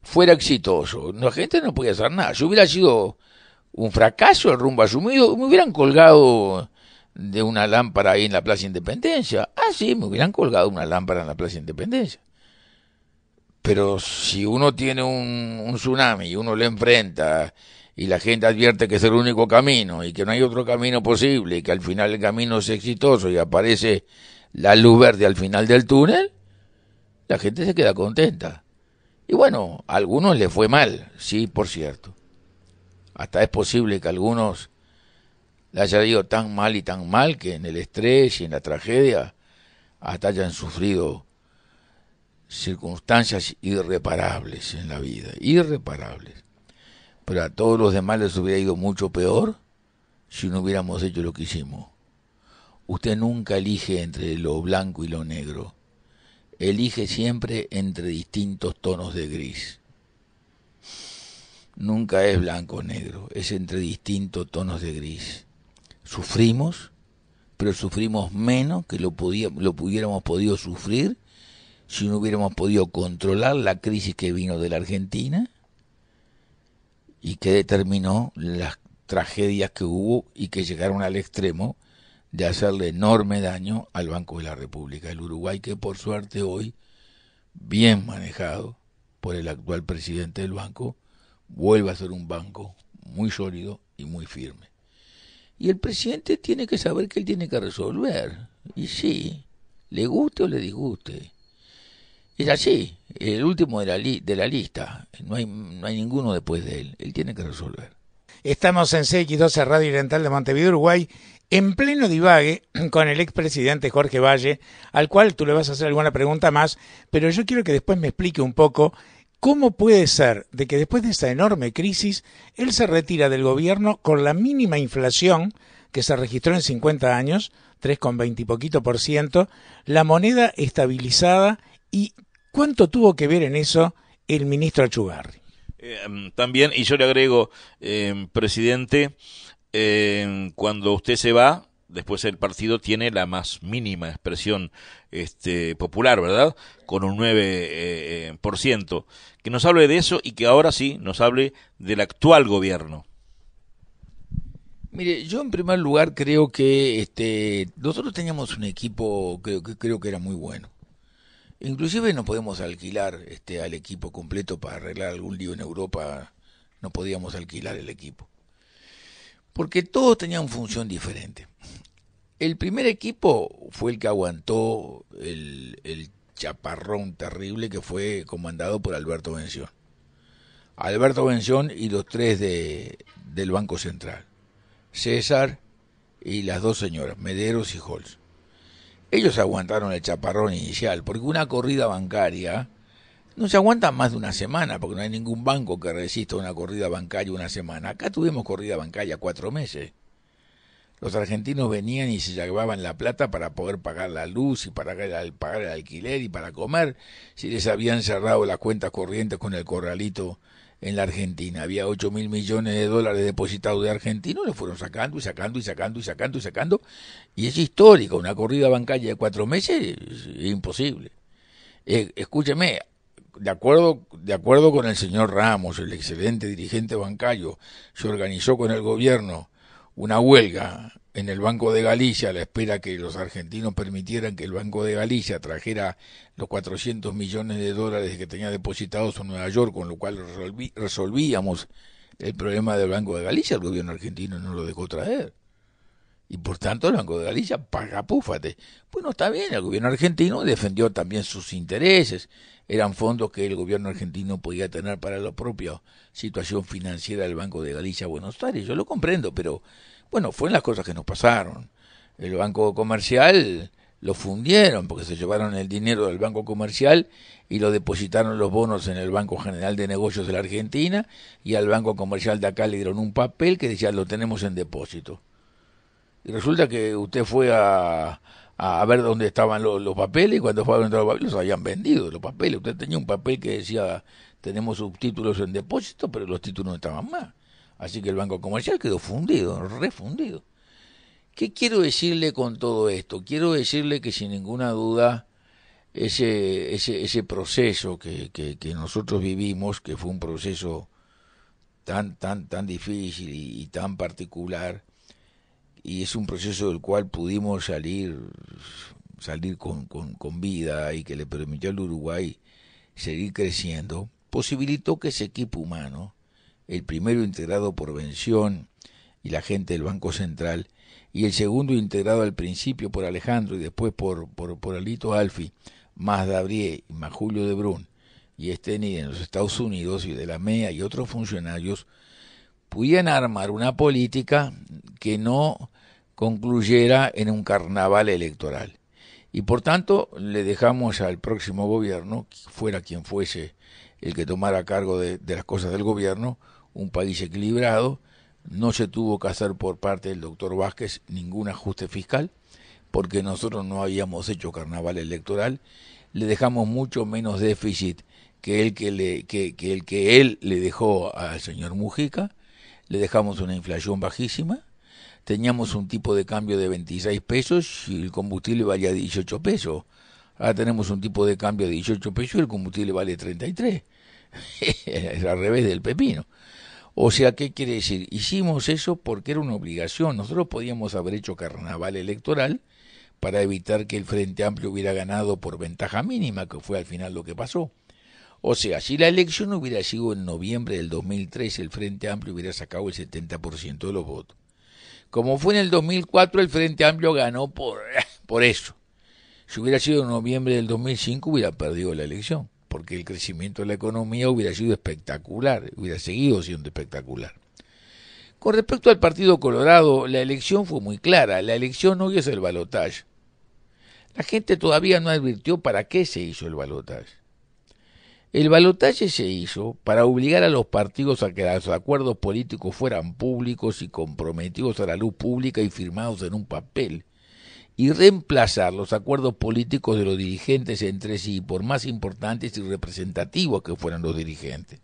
fuera exitoso? La gente no podía hacer nada. Si hubiera sido un fracaso el rumbo asumido, me hubieran colgado de una lámpara ahí en la Plaza Independencia. Ah, sí, me hubieran colgado una lámpara en la Plaza Independencia. Pero si uno tiene un tsunami y uno le enfrenta y la gente advierte que es el único camino y que no hay otro camino posible y que al final el camino es exitoso y aparece la luz verde al final del túnel, la gente se queda contenta. Y bueno, a algunos les fue mal, sí, por cierto. Hasta es posible que a algunos le haya ido tan mal y tan mal que en el estrés y en la tragedia hasta hayan sufrido circunstancias irreparables en la vida, irreparables. Pero a todos los demás les hubiera ido mucho peor si no hubiéramos hecho lo que hicimos. Usted nunca elige entre lo blanco y lo negro. Elige siempre entre distintos tonos de gris. Nunca es blanco o negro, es entre distintos tonos de gris. Sufrimos, pero sufrimos menos que lo hubiéramos podido sufrir si no hubiéramos podido controlar la crisis que vino de la Argentina y que determinó las tragedias que hubo y que llegaron al extremo de hacerle enorme daño al Banco de la República del Uruguay, que por suerte hoy, bien manejado por el actual presidente del banco, vuelve a ser un banco muy sólido y muy firme. Y el presidente tiene que saber que él tiene que resolver. Y sí, le guste o le disguste. Es así, el último de la lista, no hay ninguno después de él, él tiene que resolver. Estamos en CX12 Radio Oriental de Montevideo, Uruguay, en pleno divague con el expresidente Jorge Valle, al cual tú le vas a hacer alguna pregunta más, pero yo quiero que después me explique un poco cómo puede ser de que después de esa enorme crisis, él se retira del gobierno con la mínima inflación que se registró en 50 años, 3,20 y poquito %, la moneda estabilizada. ¿Y cuánto tuvo que ver en eso el ministro Achugarri? También, y yo le agrego, presidente, cuando usted se va, después el partido tiene la más mínima expresión popular, ¿verdad? Con un 9%. Que nos hable de eso y que ahora sí nos hable del actual gobierno. Mire, yo en primer lugar creo que nosotros teníamos un equipo, creo que era muy bueno. Inclusive no podemos alquilar al equipo completo para arreglar algún lío en Europa, no podíamos alquilar el equipo. Porque todos tenían función diferente. El primer equipo fue el que aguantó el chaparrón terrible que fue comandado por Alberto Bención. Alberto Bención y los tres del Banco Central. César y las dos señoras, Mederos y Holz. Ellos aguantaron el chaparrón inicial, porque una corrida bancaria no se aguanta más de una semana, porque no hay ningún banco que resista una corrida bancaria una semana. Acá tuvimos corrida bancaria 4 meses. Los argentinos venían y se llevaban la plata para poder pagar la luz y para pagar el alquiler y para comer, si les habían cerrado las cuentas corrientes con el corralito en la Argentina. Había 8.000 millones de dólares depositados de argentinos, lo fueron sacando y sacando y sacando y sacando y sacando, y es histórico. Una corrida bancaria de 4 meses es imposible. Escúcheme, de acuerdo con el señor Ramos, el excelente dirigente bancario, se organizó con el gobierno una huelga en el Banco de Galicia a la espera que los argentinos permitieran que el Banco de Galicia trajera los 400 millones de dólares que tenía depositados en Nueva York, con lo cual resolvíamos el problema del Banco de Galicia. El gobierno argentino no lo dejó traer. Y por tanto el Banco de Galicia paga púfate. Bueno, está bien, el gobierno argentino defendió también sus intereses. Eran fondos que el gobierno argentino podía tener para la propia situación financiera del Banco de Galicia Buenos Aires. Yo lo comprendo, pero bueno, fueron las cosas que nos pasaron. El Banco Comercial lo fundieron porque se llevaron el dinero del Banco Comercial y lo depositaron los bonos en el Banco General de Negocios de la Argentina, y al Banco Comercial de acá le dieron un papel que decía lo tenemos en depósito. Y resulta que usted fue a a ver dónde estaban los papeles, y cuando fueron a entrar los papeles los habían vendido los papeles. Usted tenía un papel que decía tenemos subtítulos en depósito, pero los títulos no estaban más. Así que el Banco Comercial quedó fundido, refundido. ¿Qué quiero decirle con todo esto? Quiero decirle que sin ninguna duda ese proceso que nosotros vivimos, que fue un proceso tan difícil y tan particular, y es un proceso del cual pudimos salir con vida y que le permitió al Uruguay seguir creciendo, posibilitó que ese equipo humano, el primero integrado por Bención y la gente del Banco Central, y el segundo integrado al principio por Alejandro y después por Alito Alfi, más Dabrié y más Julio de Brun, y Esteni en los Estados Unidos y de la MEA y otros funcionarios, pudieran armar una política que no concluyera en un carnaval electoral. Y por tanto le dejamos al próximo gobierno, fuera quien fuese el que tomara cargo de las cosas del gobierno, un país equilibrado. No se tuvo que hacer por parte del doctor Vázquez ningún ajuste fiscal, porque nosotros no habíamos hecho carnaval electoral. Le dejamos mucho menos déficit que el que él le dejó al señor Mujica. Le dejamos una inflación bajísima. Teníamos un tipo de cambio de 26 pesos y el combustible valía 18 pesos. Ahora tenemos un tipo de cambio de 18 pesos y el combustible vale 33. Es al revés del pepino. O sea, ¿qué quiere decir? Hicimos eso porque era una obligación. Nosotros podíamos haber hecho carnaval electoral para evitar que el Frente Amplio hubiera ganado por ventaja mínima, que fue al final lo que pasó. O sea, si la elección hubiera sido en noviembre del 2003, el Frente Amplio hubiera sacado el 70% de los votos. Como fue en el 2004, el Frente Amplio ganó por eso. Si hubiera sido en noviembre del 2005, hubiera perdido la elección, porque el crecimiento de la economía hubiera sido espectacular, hubiera seguido siendo espectacular. Con respecto al Partido Colorado, la elección fue muy clara. La elección hoy es el balotaje. La gente todavía no advirtió para qué se hizo el balotaje. El balotaje se hizo para obligar a los partidos a que los acuerdos políticos fueran públicos y comprometidos a la luz pública y firmados en un papel, y reemplazar los acuerdos políticos de los dirigentes entre sí, por más importantes y representativos que fueran los dirigentes.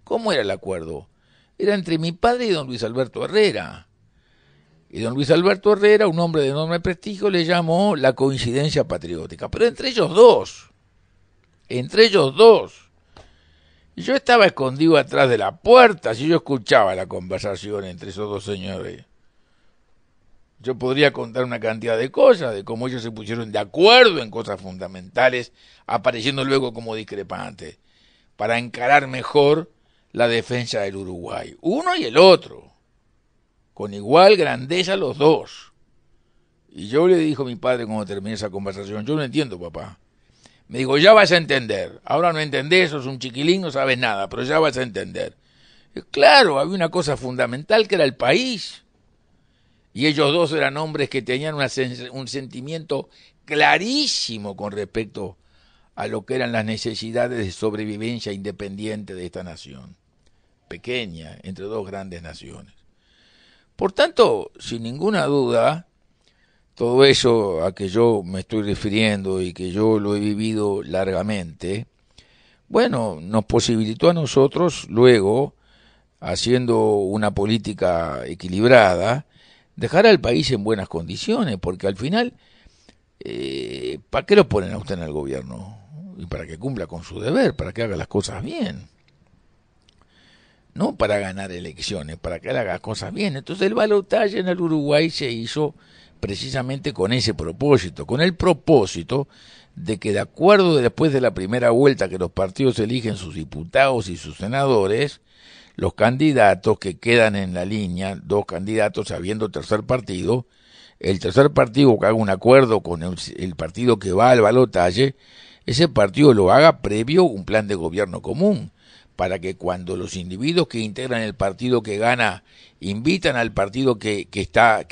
¿Cómo era el acuerdo? Era entre mi padre y don Luis Alberto Herrera. Y don Luis Alberto Herrera, un hombre de enorme prestigio, le llamó la coincidencia patriótica. Pero entre ellos dos. Y yo estaba escondido atrás de la puerta, si yo escuchaba la conversación entre esos dos señores. Yo podría contar una cantidad de cosas, de cómo ellos se pusieron de acuerdo en cosas fundamentales, apareciendo luego como discrepantes, para encarar mejor la defensa del Uruguay. Uno y el otro, con igual grandeza los dos. Y yo le dijo a mi padre cuando terminé esa conversación, yo no entiendo, papá. Me dijo, ya vas a entender. Ahora no entendés, sos un chiquilín, no sabes nada, pero ya vas a entender. Y claro, había una cosa fundamental que era el país. Y ellos dos eran hombres que tenían un sentimiento clarísimo con respecto a lo que eran las necesidades de sobrevivencia independiente de esta nación, pequeña, entre dos grandes naciones. Por tanto, sin ninguna duda, todo eso a que yo me estoy refiriendo y que yo lo he vivido largamente, bueno, nos posibilitó a nosotros luego, haciendo una política equilibrada, dejar al país en buenas condiciones, porque al final, ¿para qué lo ponen a usted en el gobierno? Y para que cumpla con su deber, para que haga las cosas bien. No para ganar elecciones, para que él haga cosas bien. Entonces el balotaje en el Uruguay se hizo precisamente con ese propósito, con el propósito de que de acuerdo después de la primera vuelta que los partidos eligen sus diputados y sus senadores, los candidatos que quedan en la línea, dos candidatos habiendo tercer partido, el tercer partido que haga un acuerdo con el partido que va al balotaje, ese partido lo haga previo un plan de gobierno común, para que cuando los individuos que integran el partido que gana invitan al partido que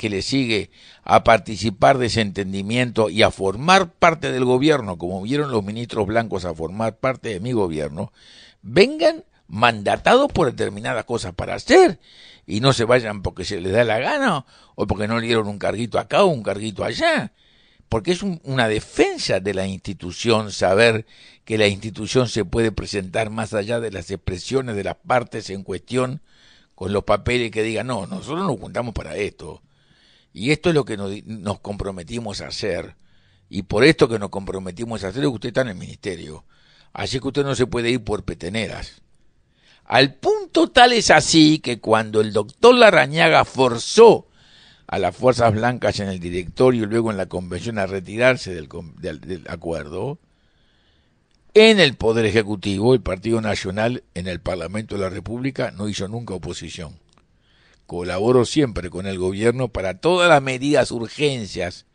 le sigue a participar de ese entendimiento y a formar parte del gobierno, como vieron los ministros blancos a formar parte de mi gobierno, vengan mandatados por determinadas cosas para hacer y no se vayan porque se les da la gana o porque no le dieron un carguito acá o un carguito allá. porque es una defensa de la institución saber que la institución se puede presentar más allá de las expresiones de las partes en cuestión con los papeles que digan, no, nosotros nos juntamos para esto, y esto es lo que nos comprometimos a hacer, y por esto que nos comprometimos a hacer es que usted está en el ministerio, así que usted no se puede ir por peteneras. Al punto tal es así que cuando el doctor Larrañaga forzó a las fuerzas blancas en el directorio y luego en la convención a retirarse del acuerdo, en el Poder Ejecutivo, el Partido Nacional en el Parlamento de la República no hizo nunca oposición. Colaboró siempre con el gobierno para todas las medidas, urgencias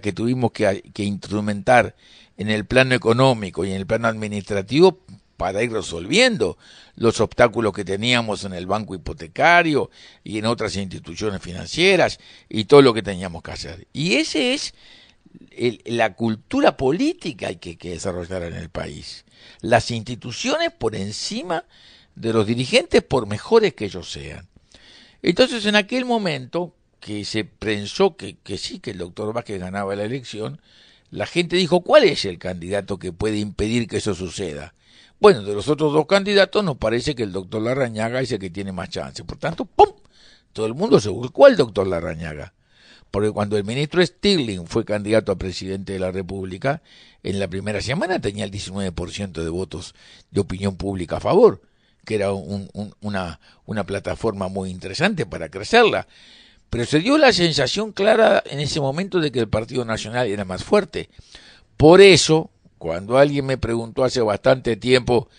que tuvimos que instrumentar en el plano económico y en el plano administrativo para ir resolviendo los obstáculos que teníamos en el banco hipotecario y en otras instituciones financieras y todo lo que teníamos que hacer. Y ese es la cultura política que hay que desarrollar en el país. Las instituciones por encima de los dirigentes, por mejores que ellos sean. Entonces, en aquel momento que se pensó que sí, que el doctor Vázquez ganaba la elección, la gente dijo, ¿cuál es el candidato que puede impedir que eso suceda? Bueno, de los otros dos candidatos nos parece que el doctor Larrañaga es el que tiene más chance. Por tanto, ¡pum!, todo el mundo se buscó al doctor Larrañaga. Porque cuando el ministro Stirling fue candidato a presidente de la República, en la primera semana tenía el 19% de votos de opinión pública a favor, que era una plataforma muy interesante para crecerla. Pero se dio la sensación clara en ese momento de que el Partido Nacional era más fuerte. Por eso, cuando alguien me preguntó hace bastante tiempo,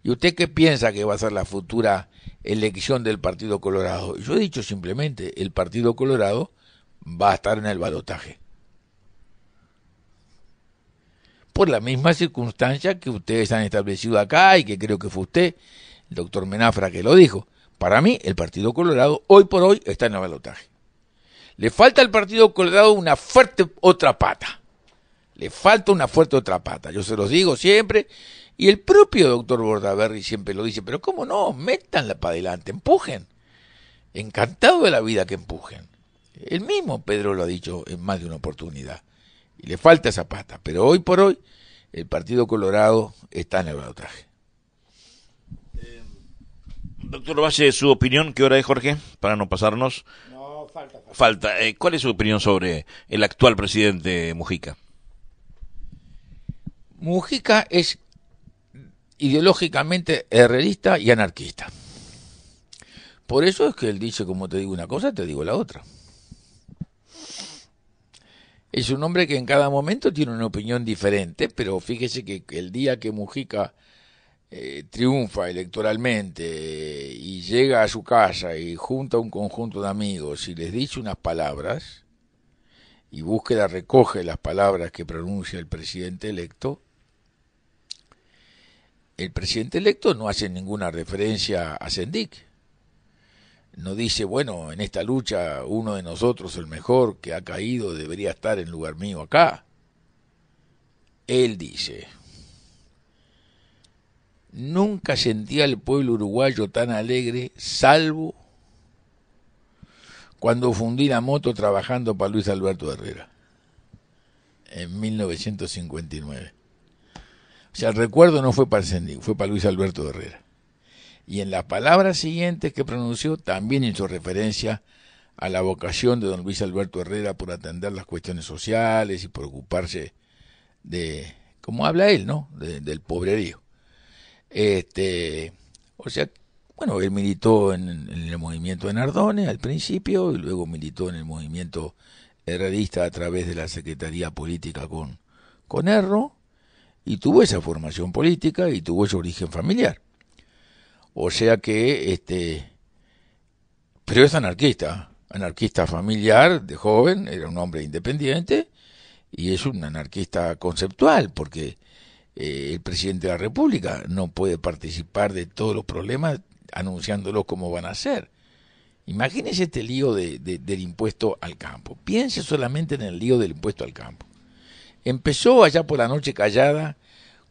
¿y usted qué piensa que va a ser la futura elección del Partido Colorado? Yo he dicho simplemente, el Partido Colorado va a estar en el balotaje. Por la misma circunstancia que ustedes han establecido acá y que creo que fue usted, el doctor Menafra, que lo dijo. Para mí, el Partido Colorado, hoy por hoy, está en el balotaje. Le falta al Partido Colorado una fuerte otra pata. Le falta una fuerte otra pata. Yo se los digo siempre. Y el propio doctor Bordaberry siempre lo dice. Pero cómo no, métanla para adelante, empujen. Encantado de la vida que empujen. El mismo Pedro lo ha dicho en más de una oportunidad. Y le falta esa pata. Pero hoy por hoy, el Partido Colorado está en el balotaje. Doctor Valle, su opinión, ¿qué hora es, Jorge? Para no pasarnos. No, falta. ¿Cuál es su opinión sobre el actual presidente Mujica? Mujica es ideológicamente herrerista y anarquista. Por eso es que él dice, como te digo una cosa, te digo la otra. Es un hombre que en cada momento tiene una opinión diferente, pero fíjese que el día que Mujica triunfa electoralmente y llega a su casa y junta un conjunto de amigos y les dice unas palabras, y Búsqueda recoge las palabras que pronuncia el presidente electo no hace ninguna referencia a Sendik. No dice, bueno, en esta lucha uno de nosotros, el mejor que ha caído, debería estar en lugar mío acá. Él dice, nunca sentía al pueblo uruguayo tan alegre, salvo cuando fundí la moto trabajando para Luis Alberto Herrera, en 1959. O sea, el recuerdo no fue para Sendik, fue para Luis Alberto Herrera. Y en las palabras siguientes que pronunció también hizo referencia a la vocación de don Luis Alberto Herrera por atender las cuestiones sociales y por ocuparse de, como habla él, ¿no?, del pobrerío. O sea, bueno, él militó en el movimiento de Nardone al principio y luego militó en el movimiento herrerista a través de la Secretaría Política con Erro y tuvo esa formación política y tuvo ese origen familiar. O sea que, pero es anarquista familiar, de joven, era un hombre independiente y es un anarquista conceptual porque el presidente de la República no puede participar de todos los problemas anunciándolos como van a ser. Imagínese este lío del impuesto al campo. Piense solamente en el lío del impuesto al campo. Empezó allá por la noche callada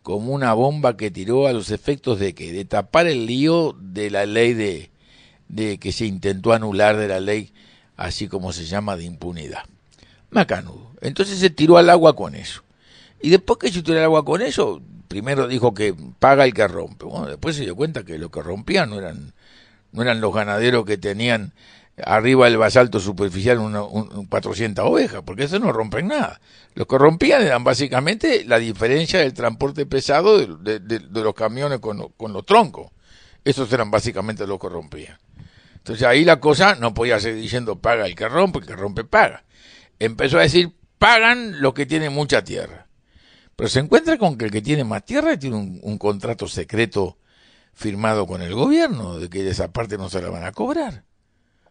como una bomba que tiró a los efectos de que de tapar el lío de la ley de que se intentó anular, de la ley así como se llama de impunidad. Macanudo. Entonces se tiró al agua con eso. Y después que se tiró al agua con eso, primero dijo que paga el que rompe. Bueno, después se dio cuenta que lo que rompían no eran los ganaderos que tenían arriba del basalto superficial 400 ovejas, porque eso no rompen nada. Los que rompían eran básicamente la diferencia del transporte pesado de los camiones con los troncos. Esos eran básicamente los que rompían. Entonces ahí la cosa no podía seguir diciendo paga el que rompe paga. Empezó a decir pagan los que tienen mucha tierra. Pero se encuentra con que el que tiene más tierra tiene un contrato secreto firmado con el gobierno, de que esa parte no se la van a cobrar.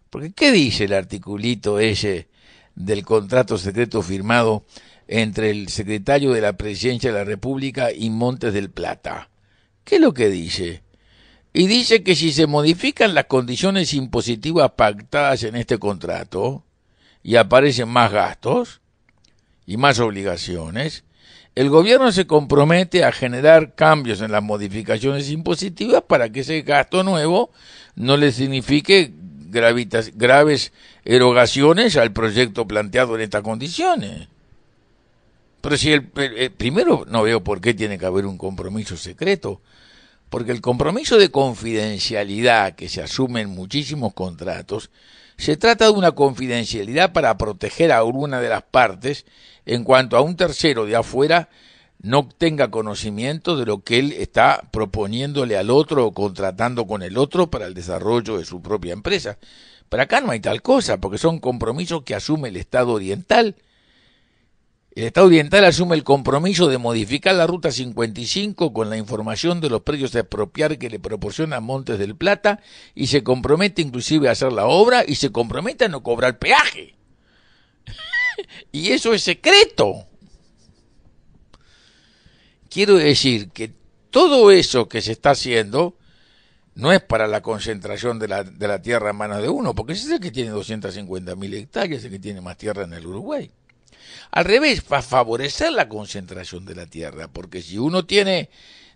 Porque ¿qué dice el articulito ese del contrato secreto firmado entre el secretario de la Presidencia de la República y Montes del Plata? ¿Qué es lo que dice? Y dice que si se modifican las condiciones impositivas pactadas en este contrato y aparecen más gastos y más obligaciones, el gobierno se compromete a generar cambios en las modificaciones impositivas para que ese gasto nuevo no le signifique graves erogaciones al proyecto planteado en estas condiciones. Pero si primero no veo por qué tiene que haber un compromiso secreto, porque el compromiso de confidencialidad que se asume en muchísimos contratos, se trata de una confidencialidad para proteger a una de las partes en cuanto a un tercero de afuera no tenga conocimiento de lo que él está proponiéndole al otro o contratando con el otro para el desarrollo de su propia empresa. Pero acá no hay tal cosa, porque son compromisos que asume el Estado oriental. El Estado oriental asume el compromiso de modificar la Ruta 55 con la información de los predios a expropiar que le proporciona Montes del Plata y se compromete inclusive a hacer la obra y se compromete a no cobrar peaje. Y eso es secreto. Quiero decir que todo eso que se está haciendo no es para la concentración de la tierra en manos de uno, porque ese es el que tiene 250.000 hectáreas, el que tiene más tierra en el Uruguay. Al revés, va a favorecer la concentración de la tierra, porque si uno tiene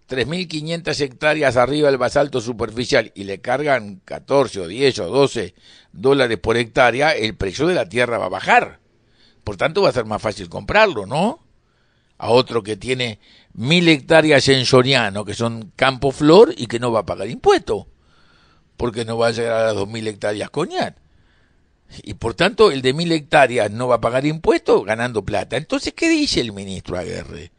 3.500 hectáreas arriba del basalto superficial y le cargan 14 o 10 o 12 dólares por hectárea, el precio de la tierra va a bajar. Por tanto, va a ser más fácil comprarlo, ¿no? A otro que tiene 1.000 hectáreas en Soriano, que son campo flor y que no va a pagar impuesto, porque no va a llegar a las 2.000 hectáreas Coñat. Y por tanto, el de 1.000 hectáreas no va a pagar impuesto ganando plata. Entonces, ¿qué dice el ministro Aguerre?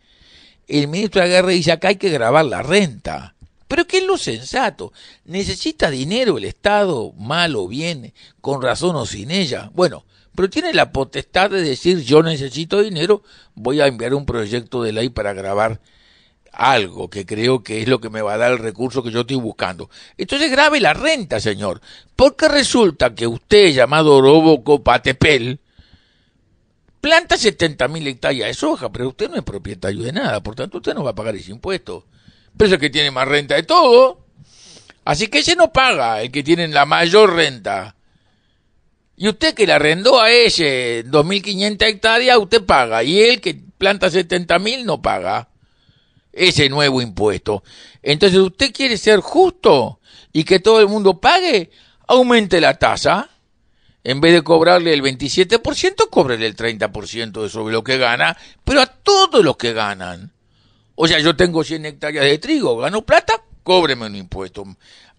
El ministro Aguerre dice acá hay que gravar la renta. Pero ¿qué es lo sensato? ¿Necesita dinero el Estado, mal o bien, con razón o sin ella? Bueno, pero tiene la potestad de decir yo necesito dinero, voy a enviar un proyecto de ley para gravar algo que creo que es lo que me va a dar el recurso que yo estoy buscando. Entonces grave la renta, señor, porque resulta que usted, llamado Orobo Patepel, planta 70.000 hectáreas de soja, pero usted no es propietario de nada, por tanto usted no va a pagar ese impuesto. Pero es el que tiene más renta de todo, así que ese no paga, el que tiene la mayor renta. Y usted que le arrendó a ese 2.500 hectáreas, usted paga, y él que planta 70.000 no paga ese nuevo impuesto. Entonces, ¿usted quiere ser justo y que todo el mundo pague? Aumente la tasa. En vez de cobrarle el 27%, cóbrele el 30% de sobre lo que gana, pero a todos los que ganan. O sea, yo tengo 100 hectáreas de trigo, gano plata, cóbreme un impuesto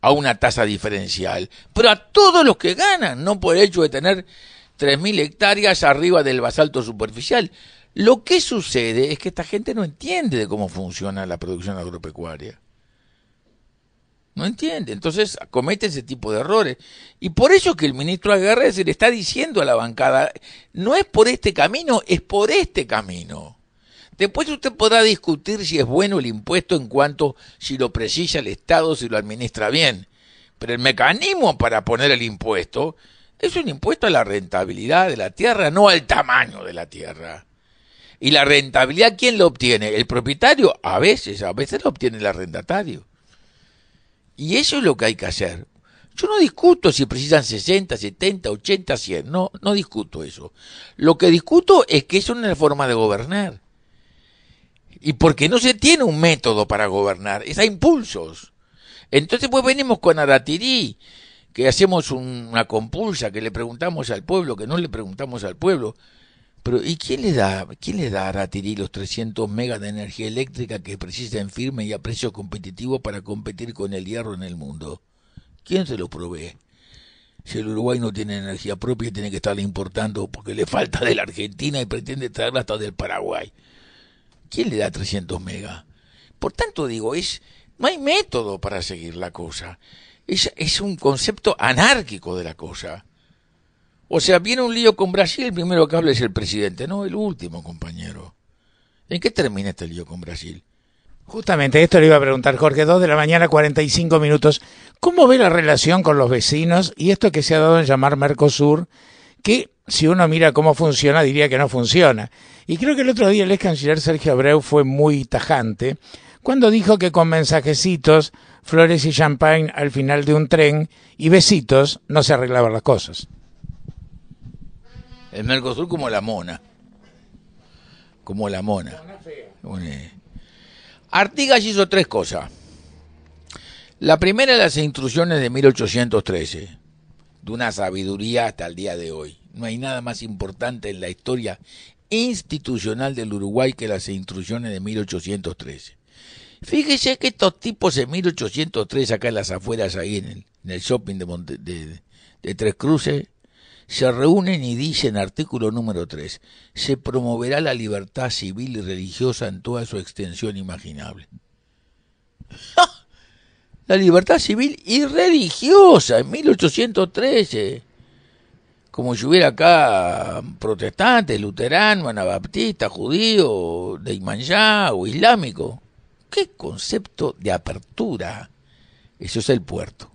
a una tasa diferencial. Pero a todos los que ganan, no por el hecho de tener 3.000 hectáreas arriba del basalto superficial. Lo que sucede es que esta gente no entiende de cómo funciona la producción agropecuaria. No entiende, entonces comete ese tipo de errores. Y por eso que el ministro Aguerre se le está diciendo a la bancada, no es por este camino, es por este camino. Después usted podrá discutir si es bueno el impuesto en cuanto si lo precisa el Estado, si lo administra bien. Pero el mecanismo para poner el impuesto es un impuesto a la rentabilidad de la tierra, no al tamaño de la tierra. ¿Y la rentabilidad quién lo obtiene? ¿El propietario? A veces lo obtiene el arrendatario. Y eso es lo que hay que hacer. Yo no discuto si precisan 60, 70, 80, 100, no discuto eso. Lo que discuto es que es una forma de gobernar. Y porque no se tiene un método para gobernar, es a impulsos. Entonces pues venimos con Aratirí, que hacemos una compulsa, que le preguntamos al pueblo, que no le preguntamos al pueblo. Pero ¿y quién le da a Ratirí los 300 megas de energía eléctrica que precisa en firme y a precio competitivo para competir con el hierro en el mundo? ¿Quién se lo provee? Si el Uruguay no tiene energía propia, tiene que estarla importando porque le falta de la Argentina y pretende traerla hasta del Paraguay. ¿Quién le da 300 megas? Por tanto, digo, no hay método para seguir la cosa. Es un concepto anárquico de la cosa. O sea, viene un lío con Brasil, el primero que habla es el presidente, no el último, compañero. ¿En qué termina este lío con Brasil? Justamente esto le iba a preguntar Jorge, 2 de la mañana, 45 minutos. ¿Cómo ve la relación con los vecinos y esto que se ha dado en llamar Mercosur, que si uno mira cómo funciona diría que no funciona? Y creo que el otro día el ex canciller Sergio Abreu fue muy tajante cuando dijo que con mensajecitos, flores y champagne al final de un tren y besitos no se arreglaban las cosas. El Mercosur como la mona. Como la mona. Artigas hizo 3 cosas. La primera, las instrucciones de 1813, de una sabiduría hasta el día de hoy. No hay nada más importante en la historia institucional del Uruguay que las instrucciones de 1813. Fíjese que estos tipos en 1803, acá en las afueras, ahí en el shopping de Tres Cruces, se reúnen y dicen, artículo número 3, se promoverá la libertad civil y religiosa en toda su extensión imaginable. ¡Ja! La libertad civil y religiosa en 1813. Como si hubiera acá protestantes, luteranos, anabaptistas, judíos, de Imanjá o islámico. ¿Qué concepto de apertura? Eso es el puerto.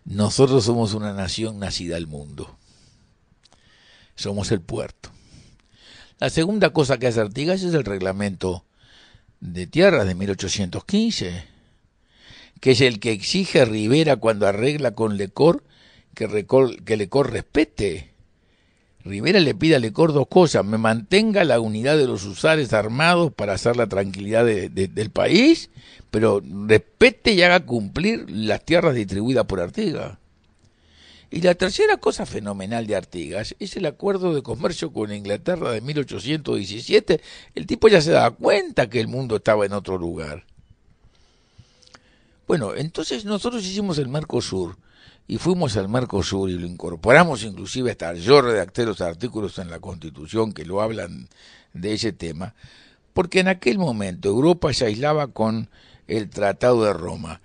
Nosotros somos una nación nacida al mundo. Somos el puerto. La segunda cosa que hace Artigas es el reglamento de tierras de 1815, que es el que exige Rivera cuando arregla con Lecor que Lecor respete. Rivera le pide a Lecor 2 cosas: me mantenga la unidad de los usares armados para hacer la tranquilidad del país, pero respete y haga cumplir las tierras distribuidas por Artigas. Y la tercera cosa fenomenal de Artigas es el acuerdo de comercio con Inglaterra de 1817. El tipo ya se daba cuenta que el mundo estaba en otro lugar. Bueno, entonces nosotros hicimos el Mercosur y fuimos al Mercosur y lo incorporamos, inclusive hasta yo redacté los artículos en la Constitución que lo hablan de ese tema, porque en aquel momento Europa se aislaba con el Tratado de Roma.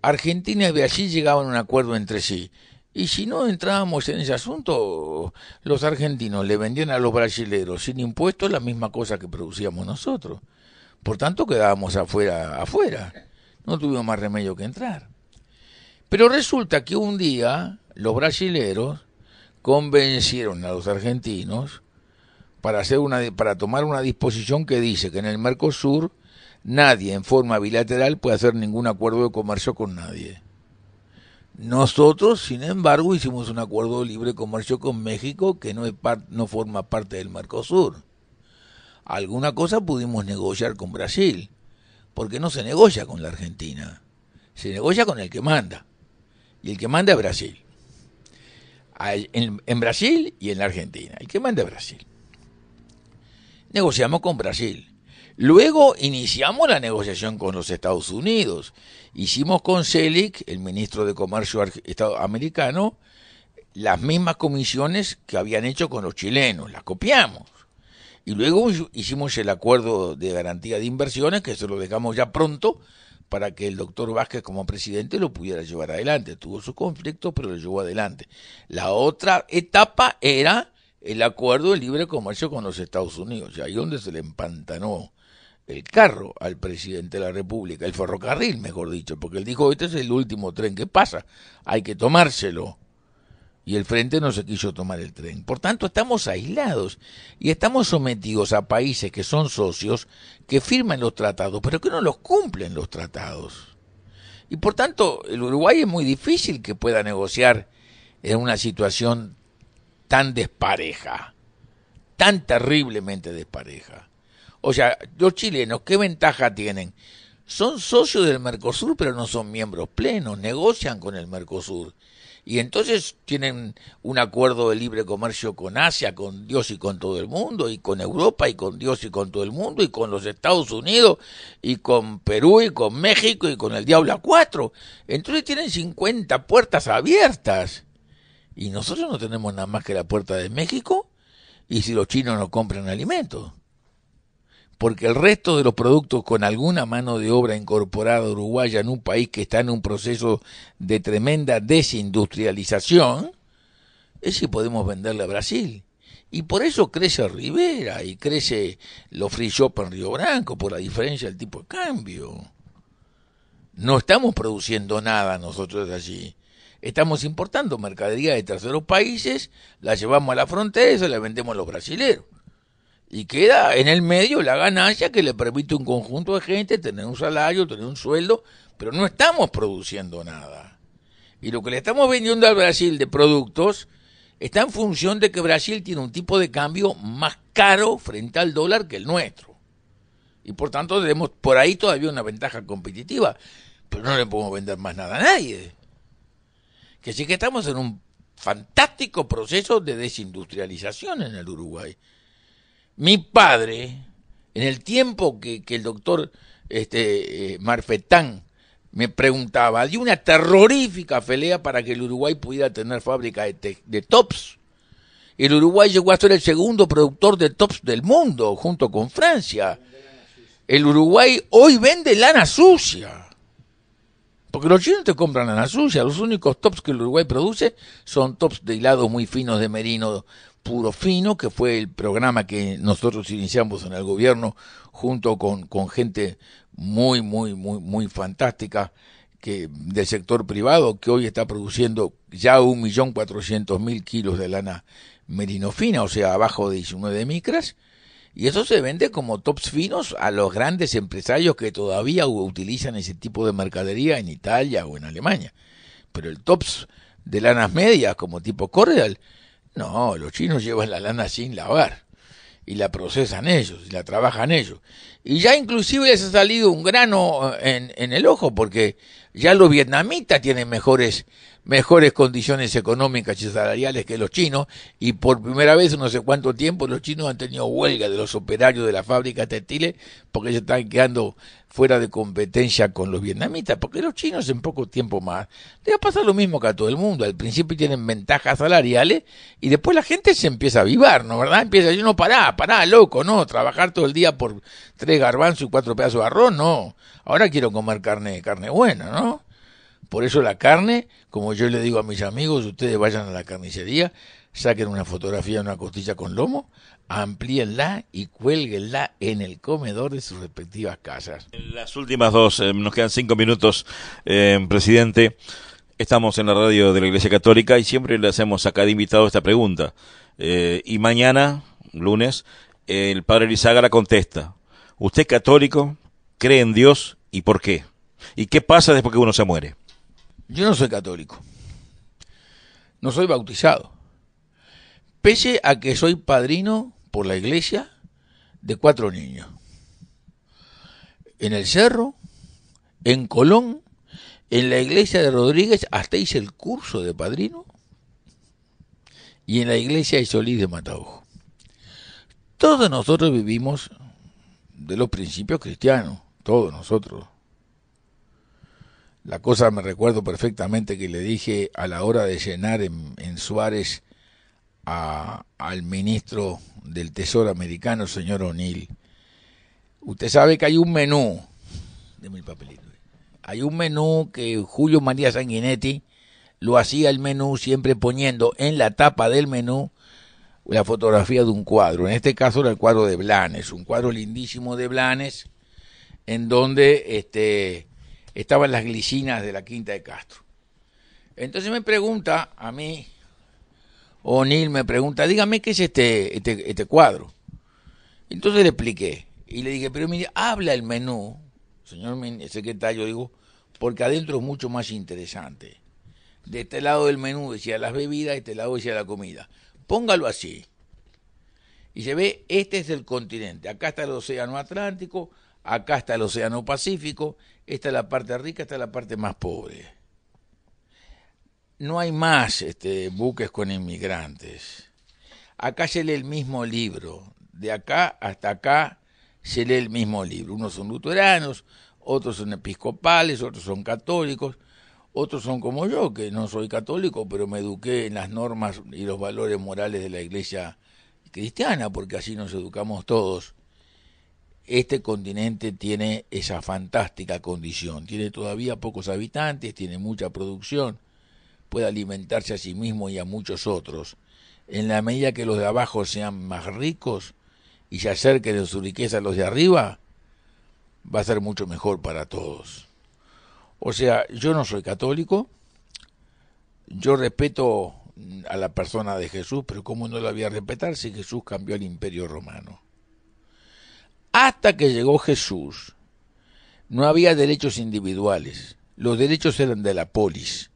Argentina y Brasil llegaban a un acuerdo entre sí, y si no entrábamos en ese asunto, los argentinos le vendían a los brasileros sin impuestos la misma cosa que producíamos nosotros. Por tanto quedábamos afuera. No tuvimos más remedio que entrar. Pero resulta que un día los brasileros convencieron a los argentinos para tomar una disposición que dice que en el Mercosur nadie en forma bilateral puede hacer ningún acuerdo de comercio con nadie. Nosotros, sin embargo, hicimos un acuerdo de libre comercio con México que no forma parte del Mercosur. Alguna cosa pudimos negociar con Brasil, porque no se negocia con la Argentina, se negocia con el que manda, y el que manda es Brasil. En Brasil y en la Argentina, el que manda es Brasil. Negociamos con Brasil. Luego iniciamos la negociación con los Estados Unidos. Hicimos con Selig, el ministro de Comercio americano, las mismas comisiones que habían hecho con los chilenos, las copiamos. Y luego hicimos el acuerdo de garantía de inversiones, que se lo dejamos ya pronto para que el doctor Vázquez como presidente lo pudiera llevar adelante. Tuvo sus conflictos, pero lo llevó adelante. La otra etapa era el acuerdo de libre comercio con los Estados Unidos, y ahí donde se le empantanó el carro al presidente de la República, el ferrocarril, mejor dicho, porque él dijo, este es el último tren que pasa, hay que tomárselo. Y el frente no se quiso tomar el tren. Por tanto, estamos aislados y estamos sometidos a países que son socios, que firman los tratados, pero que no los cumplen los tratados. Y por tanto, el Uruguay es muy difícil que pueda negociar en una situación tan despareja, tan terriblemente despareja. O sea, los chilenos, ¿qué ventaja tienen? Son socios del Mercosur, pero no son miembros plenos, negocian con el Mercosur. Y entonces tienen un acuerdo de libre comercio con Asia, con Dios y con todo el mundo, y con Europa y con Dios y con todo el mundo, y con los Estados Unidos, y con Perú y con México y con el Diablo a 4. Entonces tienen 50 puertas abiertas. Y nosotros no tenemos nada más que la puerta de México, y si los chinos no compran alimentos. Porque el resto de los productos con alguna mano de obra incorporada uruguaya en un país que está en un proceso de tremenda desindustrialización, es si podemos venderle a Brasil. Y por eso crece Rivera y crece los free shop en Río Branco, por la diferencia del tipo de cambio. No estamos produciendo nada nosotros allí. Estamos importando mercadería de terceros países, la llevamos a la frontera y se la vendemos a los brasileros. Y queda en el medio la ganancia que le permite a un conjunto de gente tener un salario, tener un sueldo, pero no estamos produciendo nada. Y lo que le estamos vendiendo al Brasil de productos está en función de que Brasil tiene un tipo de cambio más caro frente al dólar que el nuestro. Y por tanto tenemos por ahí todavía una ventaja competitiva, pero no le podemos vender más nada a nadie. Que sí que estamos en un fantástico proceso de desindustrialización en el Uruguay. Mi padre, en el tiempo que el doctor Marfetán me preguntaba, dio una terrorífica pelea para que el Uruguay pudiera tener fábrica de tops. El Uruguay llegó a ser el segundo productor de tops del mundo, junto con Francia. El Uruguay hoy vende lana sucia. Porque los chinos te compran lana sucia. Los únicos tops que el Uruguay produce son tops de hilados muy finos de merino puro fino, que fue el programa que nosotros iniciamos en el gobierno junto con gente muy fantástica del sector privado, que hoy está produciendo ya 1.400.000 kilos de lana merino fina, o sea, abajo de 19 micras, y eso se vende como tops finos a los grandes empresarios que todavía utilizan ese tipo de mercadería en Italia o en Alemania. Pero el tops de lanas medias, como tipo Cordial, no, los chinos llevan la lana sin lavar y la procesan ellos y la trabajan ellos. Y ya inclusive les ha salido un grano en el ojo, porque ya los vietnamitas tienen mejores condiciones económicas y salariales que los chinos, y por primera vez en no sé cuánto tiempo los chinos han tenido huelga de los operarios de la fábrica textiles porque se están quedando fuera de competencia con los vietnamitas, porque los chinos en poco tiempo más les va a pasar lo mismo que a todo el mundo. Al principio tienen ventajas salariales y después la gente se empieza a avivar, ¿no verdad? Empieza a decir, no, pará, loco, no, trabajar todo el día por 3 garbanzos y 4 pedazos de arroz, no, ahora quiero comer carne buena, ¿no? Por eso la carne, como yo le digo a mis amigos, ustedes vayan a la carnicería, saquen una fotografía de una costilla con lomo, amplíenla y cuélguenla en el comedor de sus respectivas casas. En las últimas dos, nos quedan 5 minutos, presidente. Estamos en la radio de la Iglesia Católica y siempre le hacemos a cada invitado esta pregunta. Y mañana, lunes, el padre Lizágara contesta. ¿Usted es católico? ¿Cree en Dios? ¿Y por qué? ¿Y qué pasa después que uno se muere? Yo no soy católico. No soy bautizado. Pese a que soy padrino por la iglesia de 4 niños. En el Cerro, en Colón, en la iglesia de Rodríguez, hasta hice el curso de padrino, y en la iglesia de Solís de Mataojo. Todos nosotros vivimos de los principios cristianos, todos nosotros. La cosa me recuerdo perfectamente que le dije a la hora de llenar en Suárez al ministro del Tesoro americano, señor O'Neill. Usted sabe que hay un menú, deme el papelito, hay un menú que Julio María Sanguinetti lo hacía el menú siempre poniendo en la tapa del menú la fotografía de un cuadro. En este caso era el cuadro de Blanes, un cuadro lindísimo de Blanes, en donde estaban las glicinas de la Quinta de Castro. Entonces me pregunta a mí, O'Neill me pregunta, dígame qué es este cuadro. Entonces le expliqué y le dije, pero mire, habla el menú, señor secretario, digo, porque adentro es mucho más interesante. De este lado del menú decía las bebidas, de este lado decía la comida. Póngalo así. Y se ve, este es el continente. Acá está el océano Atlántico, acá está el océano Pacífico, esta es la parte rica, esta es la parte más pobre. no hay más buques con inmigrantes. Acá se lee el mismo libro. De acá hasta acá se lee el mismo libro. Unos son luteranos, otros son episcopales, otros son católicos, otros son como yo, que no soy católico, pero me eduqué en las normas y los valores morales de la Iglesia cristiana, porque así nos educamos todos. Este continente tiene esa fantástica condición. Tiene todavía pocos habitantes, tiene mucha producción, puede alimentarse a sí mismo y a muchos otros. En la medida que los de abajo sean más ricos y se acerquen en su riqueza a los de arriba, va a ser mucho mejor para todos. O sea, yo no soy católico, yo respeto a la persona de Jesús, pero ¿cómo no la voy a respetar si Jesús cambió el Imperio Romano? Hasta que llegó Jesús, no había derechos individuales, los derechos eran de la polis.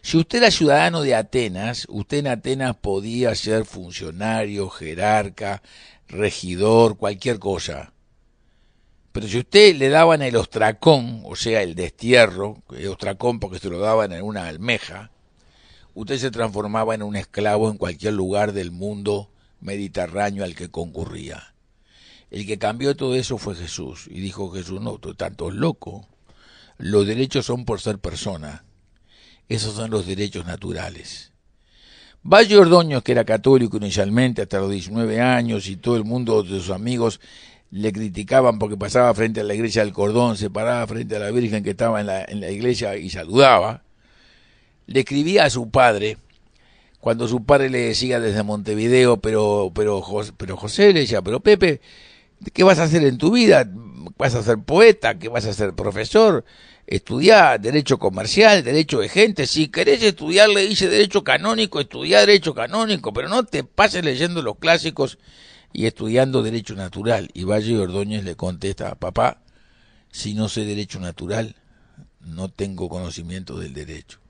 Si usted era ciudadano de Atenas, usted en Atenas podía ser funcionario, jerarca, regidor, cualquier cosa. Pero si usted le daban el ostracón, o sea, el destierro, el ostracón porque se lo daban en una almeja, usted se transformaba en un esclavo en cualquier lugar del mundo mediterráneo al que concurría. El que cambió todo eso fue Jesús. Y dijo Jesús, no, tú estás loco. Los derechos son por ser persona. Esos son los derechos naturales. Valle Ordóñez, que era católico inicialmente hasta los 19 años, y todo el mundo de sus amigos le criticaban porque pasaba frente a la iglesia del Cordón, se paraba frente a la Virgen que estaba en la iglesia y saludaba, le escribía a su padre, cuando su padre le decía desde Montevideo, pero José le decía, pero Pepe, ¿qué vas a hacer en tu vida? ¿Vas a ser poeta? ¿Qué vas a ser profesor? Estudiar derecho comercial, derecho de gente. Si querés estudiar, le dice derecho canónico, estudiá derecho canónico, pero no te pases leyendo los clásicos y estudiando derecho natural. Y Valle Ordóñez le contesta, papá, si no sé derecho natural, no tengo conocimiento del derecho.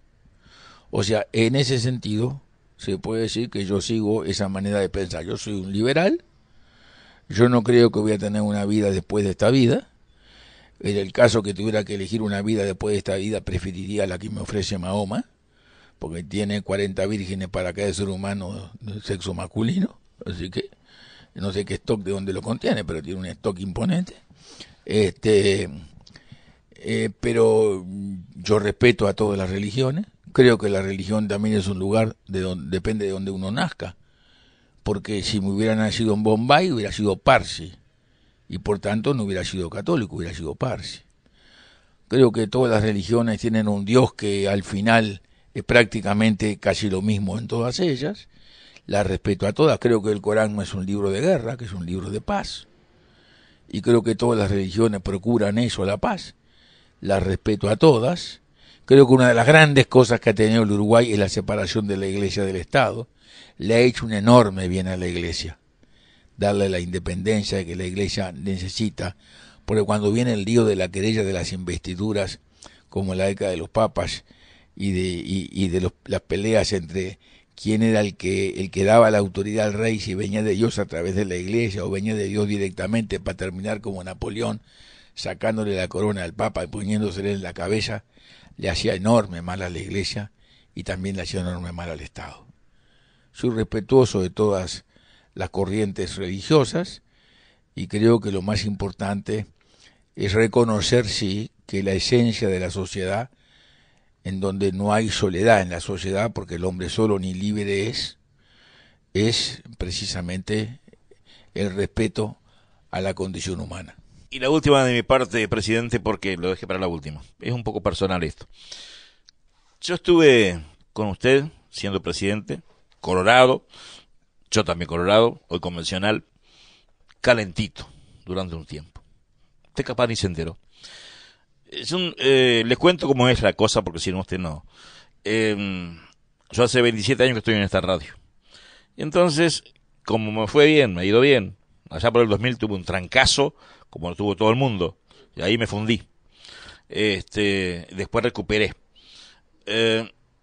O sea, en ese sentido, se puede decir que yo sigo esa manera de pensar. Yo soy un liberal, yo no creo que voy a tener una vida después de esta vida. En el caso que tuviera que elegir una vida después de esta vida, preferiría la que me ofrece Mahoma, porque tiene 40 vírgenes para cada ser humano de sexo masculino, así que no sé qué stock de dónde lo contiene, pero tiene un stock imponente. Pero yo respeto a todas las religiones, creo que la religión también es un lugar de donde depende de donde uno nazca, porque si me hubiera nacido en Bombay hubiera sido parsi, y por tanto no hubiera sido católico, hubiera sido parsi. Creo que todas las religiones tienen un Dios que al final es prácticamente casi lo mismo en todas ellas. Las respeto a todas. Creo que el Corán no es un libro de guerra, que es un libro de paz. Y creo que todas las religiones procuran eso, la paz. Las respeto a todas. Creo que una de las grandes cosas que ha tenido el Uruguay es la separación de la Iglesia del Estado. Le ha hecho un enorme bien a la Iglesia. Darle la independencia que la Iglesia necesita, porque cuando viene el lío de la querella de las investiduras, como en la década de los papas, y de las peleas entre quién era el que daba la autoridad al rey, si venía de Dios a través de la Iglesia o venía de Dios directamente, para terminar como Napoleón, sacándole la corona al papa y poniéndosela en la cabeza, le hacía enorme mal a la Iglesia y también le hacía enorme mal al Estado. Soy respetuoso de todas las corrientes religiosas y creo que lo más importante es reconocer, sí, que la esencia de la sociedad, en donde no hay soledad en la sociedad, porque el hombre solo ni libre es precisamente el respeto a la condición humana. Y la última de mi parte, presidente, porque lo dejé para la última. Es un poco personal esto. Yo estuve con usted siendo presidente, colorado, yo también colorado, hoy convencional, calentito durante un tiempo. Usted capaz ni se enteró. Les cuento cómo es la cosa, porque si no usted no. Yo hace 27 años que estoy en esta radio. Y entonces, como me fue bien, me ha ido bien, allá por el 2000 tuve un trancazo, como lo tuvo todo el mundo, y ahí me fundí. Después recuperé.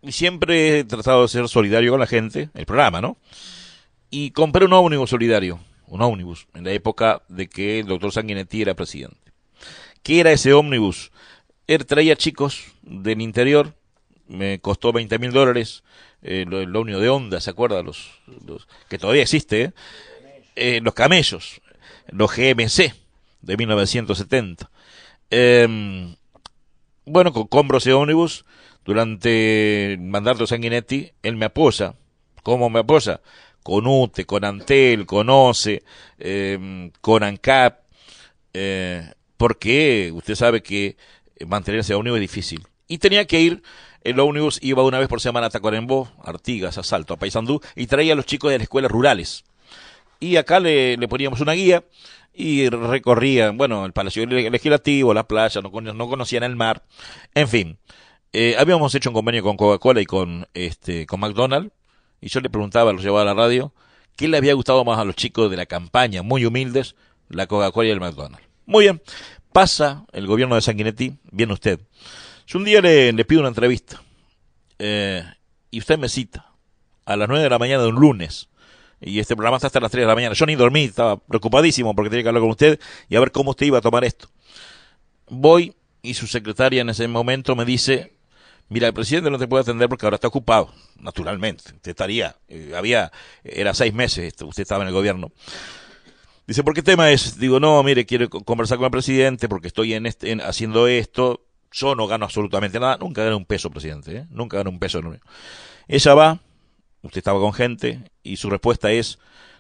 Y siempre he tratado de ser solidario con la gente, el programa, ¿no? Y compré un ómnibus solidario, en la época de que el doctor Sanguinetti era presidente. ¿Qué era ese ómnibus? Él traía chicos del interior, me costó $20.000, el ómnibus de Honda, ¿se acuerda? Que todavía existe, los camellos, los GMC de 1970. Bueno, compro ese ómnibus durante el mandato de Sanguinetti. Él me apoya. ¿Cómo me apoya? Con UTE, con Antel, con OCE, con ANCAP, porque usted sabe que mantener ese ómnibus es difícil. Y tenía que ir, el ómnibus iba una vez por semana a Tacuarembó, Artigas, a Salto, a Paysandú, y traía a los chicos de las escuelas rurales. Y acá le poníamos una guía y recorrían, bueno, el Palacio Legislativo, la playa, no conocían el mar, en fin. Habíamos hecho un convenio con Coca-Cola y con McDonald's, y yo le preguntaba, los llevaba a la radio, ¿qué le había gustado más a los chicos de la campaña, muy humildes, la Coca-Cola y el McDonald's? Muy bien, pasa el gobierno de Sanguinetti, viene usted. Yo un día le pido una entrevista, y usted me cita a las 9 de la mañana de un lunes, y este programa está hasta las 3 de la mañana. Yo ni dormí, estaba preocupadísimo porque tenía que hablar con usted y a ver cómo usted iba a tomar esto. Voy y su secretaria en ese momento me dice, mira, el presidente no te puede atender porque ahora está ocupado, naturalmente. Usted estaría, era 6 meses, usted estaba en el gobierno. Dice, ¿por qué tema es? Digo, no, mire, quiero conversar con el presidente porque estoy haciendo esto. Yo no gano absolutamente nada, nunca gané un peso, presidente, nunca gané un peso. Ella va, usted estaba con gente, y su respuesta es,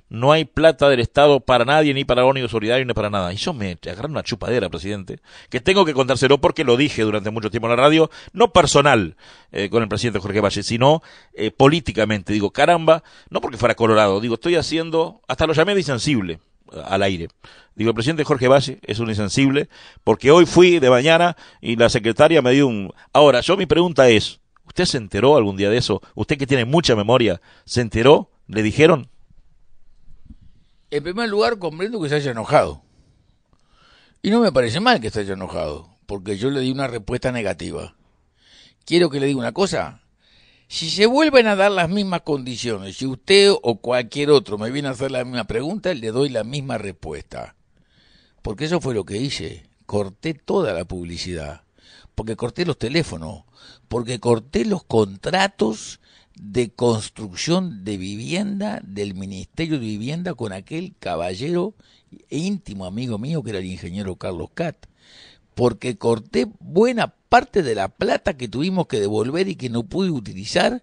no hay plata del Estado para nadie, ni para el ómnibus solidario, ni para nada. Y yo me agarré una chupadera, presidente, que tengo que contárselo porque lo dije durante mucho tiempo en la radio, no personal con el presidente Jorge Valle, sino políticamente. Digo, caramba, no porque fuera colorado, digo, estoy haciendo, hasta lo llamé de insensible al aire. Digo, el presidente Jorge Valle es un insensible, porque hoy fui de mañana y la secretaria me dio un... Ahora, mi pregunta es, ¿usted se enteró algún día de eso? Usted que tiene mucha memoria, ¿se enteró? ¿Le dijeron? En primer lugar, comprendo que se haya enojado. Y no me parece mal que se haya enojado, porque yo le di una respuesta negativa. Quiero que le diga una cosa. Si se vuelven a dar las mismas condiciones, si usted o cualquier otro me viene a hacer la misma pregunta, le doy la misma respuesta. Porque eso fue lo que hice. Corté toda la publicidad. Porque corté los teléfonos. Porque corté los contratos de construcción de vivienda del Ministerio de Vivienda con aquel caballero íntimo amigo mío que era el ingeniero Carlos Cat. Porque corté buena parte de la plata que tuvimos que devolver y que no pude utilizar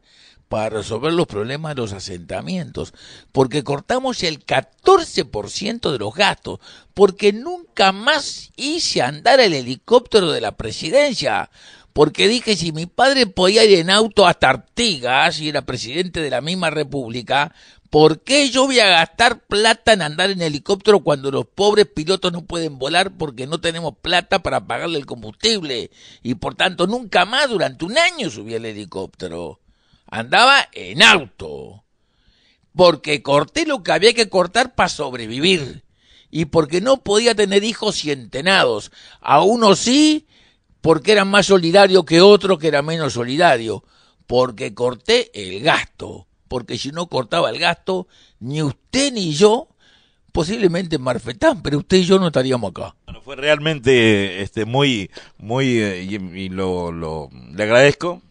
para resolver los problemas de los asentamientos, porque cortamos el 14% de los gastos, porque nunca más hice andar el helicóptero de la presidencia, porque dije si mi padre podía ir en auto hasta Artigas y era presidente de la misma república, ¿por qué yo voy a gastar plata en andar en helicóptero cuando los pobres pilotos no pueden volar porque no tenemos plata para pagarle el combustible? Y por tanto nunca más durante un año subí el helicóptero. Andaba en auto. Porque corté lo que había que cortar para sobrevivir. Y porque no podía tener hijos y entenados. A uno sí, porque era más solidario que otro que era menos solidario. Porque corté el gasto. Porque si no cortaba el gasto, ni usted ni yo, posiblemente en Marfetán, pero usted y yo no estaríamos acá. Bueno, fue realmente muy y le agradezco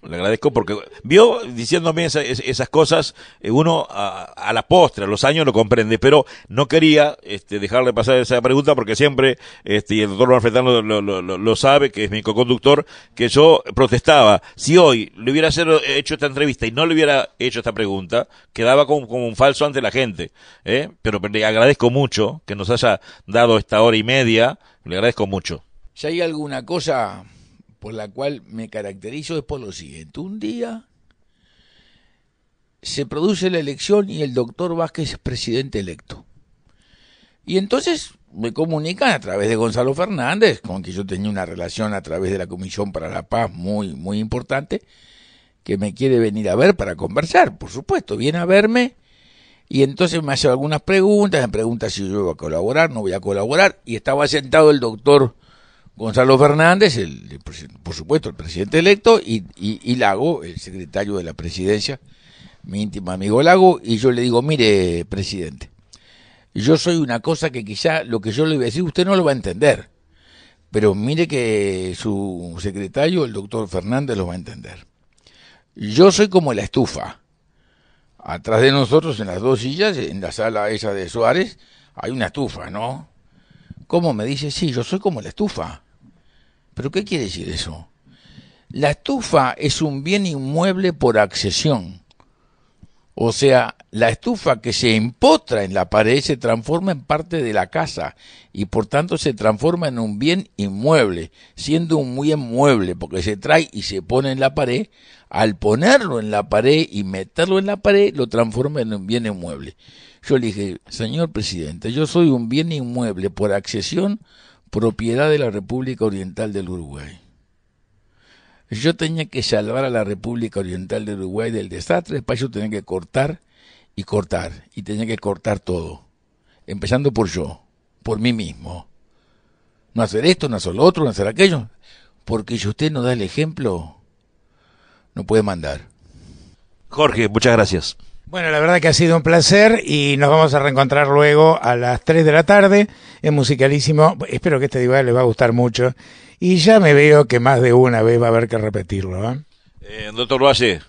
porque vio diciéndome esas cosas, uno a la postre, a los años lo comprende, pero no quería dejarle pasar esa pregunta porque siempre, y el doctor Marfetán lo sabe, que es mi coconductor, que yo protestaba. Si hoy le hubiera hecho esta entrevista y no le hubiera hecho esta pregunta, quedaba como un falso ante la gente, pero le agradezco mucho que nos haya dado esta hora y media, le agradezco mucho. Si hay alguna cosa por la cual me caracterizo es por lo siguiente. Un día se produce la elección y el doctor Vázquez es presidente electo. Y entonces me comunican a través de Gonzalo Fernández, con quien yo tenía una relación a través de la Comisión para la Paz muy, muy importante, que me quiere venir a ver para conversar. Por supuesto, viene a verme. Y entonces me hace algunas preguntas, me pregunta si yo voy a colaborar, no voy a colaborar, y estaba sentado el doctor Gonzalo Fernández, por supuesto el presidente electo, y Lago, el secretario de la presidencia, mi íntimo amigo Lago, y yo le digo, mire, presidente, yo soy una cosa que quizá lo que yo le voy a decir usted no lo va a entender, pero mire que su secretario, el doctor Fernández, lo va a entender. Yo soy como la estufa. Atrás de nosotros, en las dos sillas, en la sala esa de Suárez, hay una estufa, ¿no? ¿Cómo? Me dice, sí, yo soy como la estufa. ¿Pero qué quiere decir eso? La estufa es un bien inmueble por accesión. O sea, la estufa que se empotra en la pared se transforma en parte de la casa y por tanto se transforma en un bien inmueble, siendo un bien mueble porque se trae y se pone en la pared. Al ponerlo en la pared y meterlo en la pared, lo transforma en un bien inmueble. Yo le dije, señor presidente, yo soy un bien inmueble por accesión, propiedad de la República Oriental del Uruguay. Yo tenía que salvar a la República Oriental del Uruguay del desastre, después yo tenía que cortar, y tenía que cortar todo, empezando por yo, por mí mismo. No hacer esto, no hacer lo otro, no hacer aquello, porque si usted no da el ejemplo, no puede mandar. Jorge, muchas gracias. Bueno, la verdad que ha sido un placer y nos vamos a reencontrar luego a las 3 de la tarde en Musicalísimo. Espero que este debate les va a gustar mucho y ya me veo que más de una vez va a haber que repetirlo, ¿eh? Doctor Valle,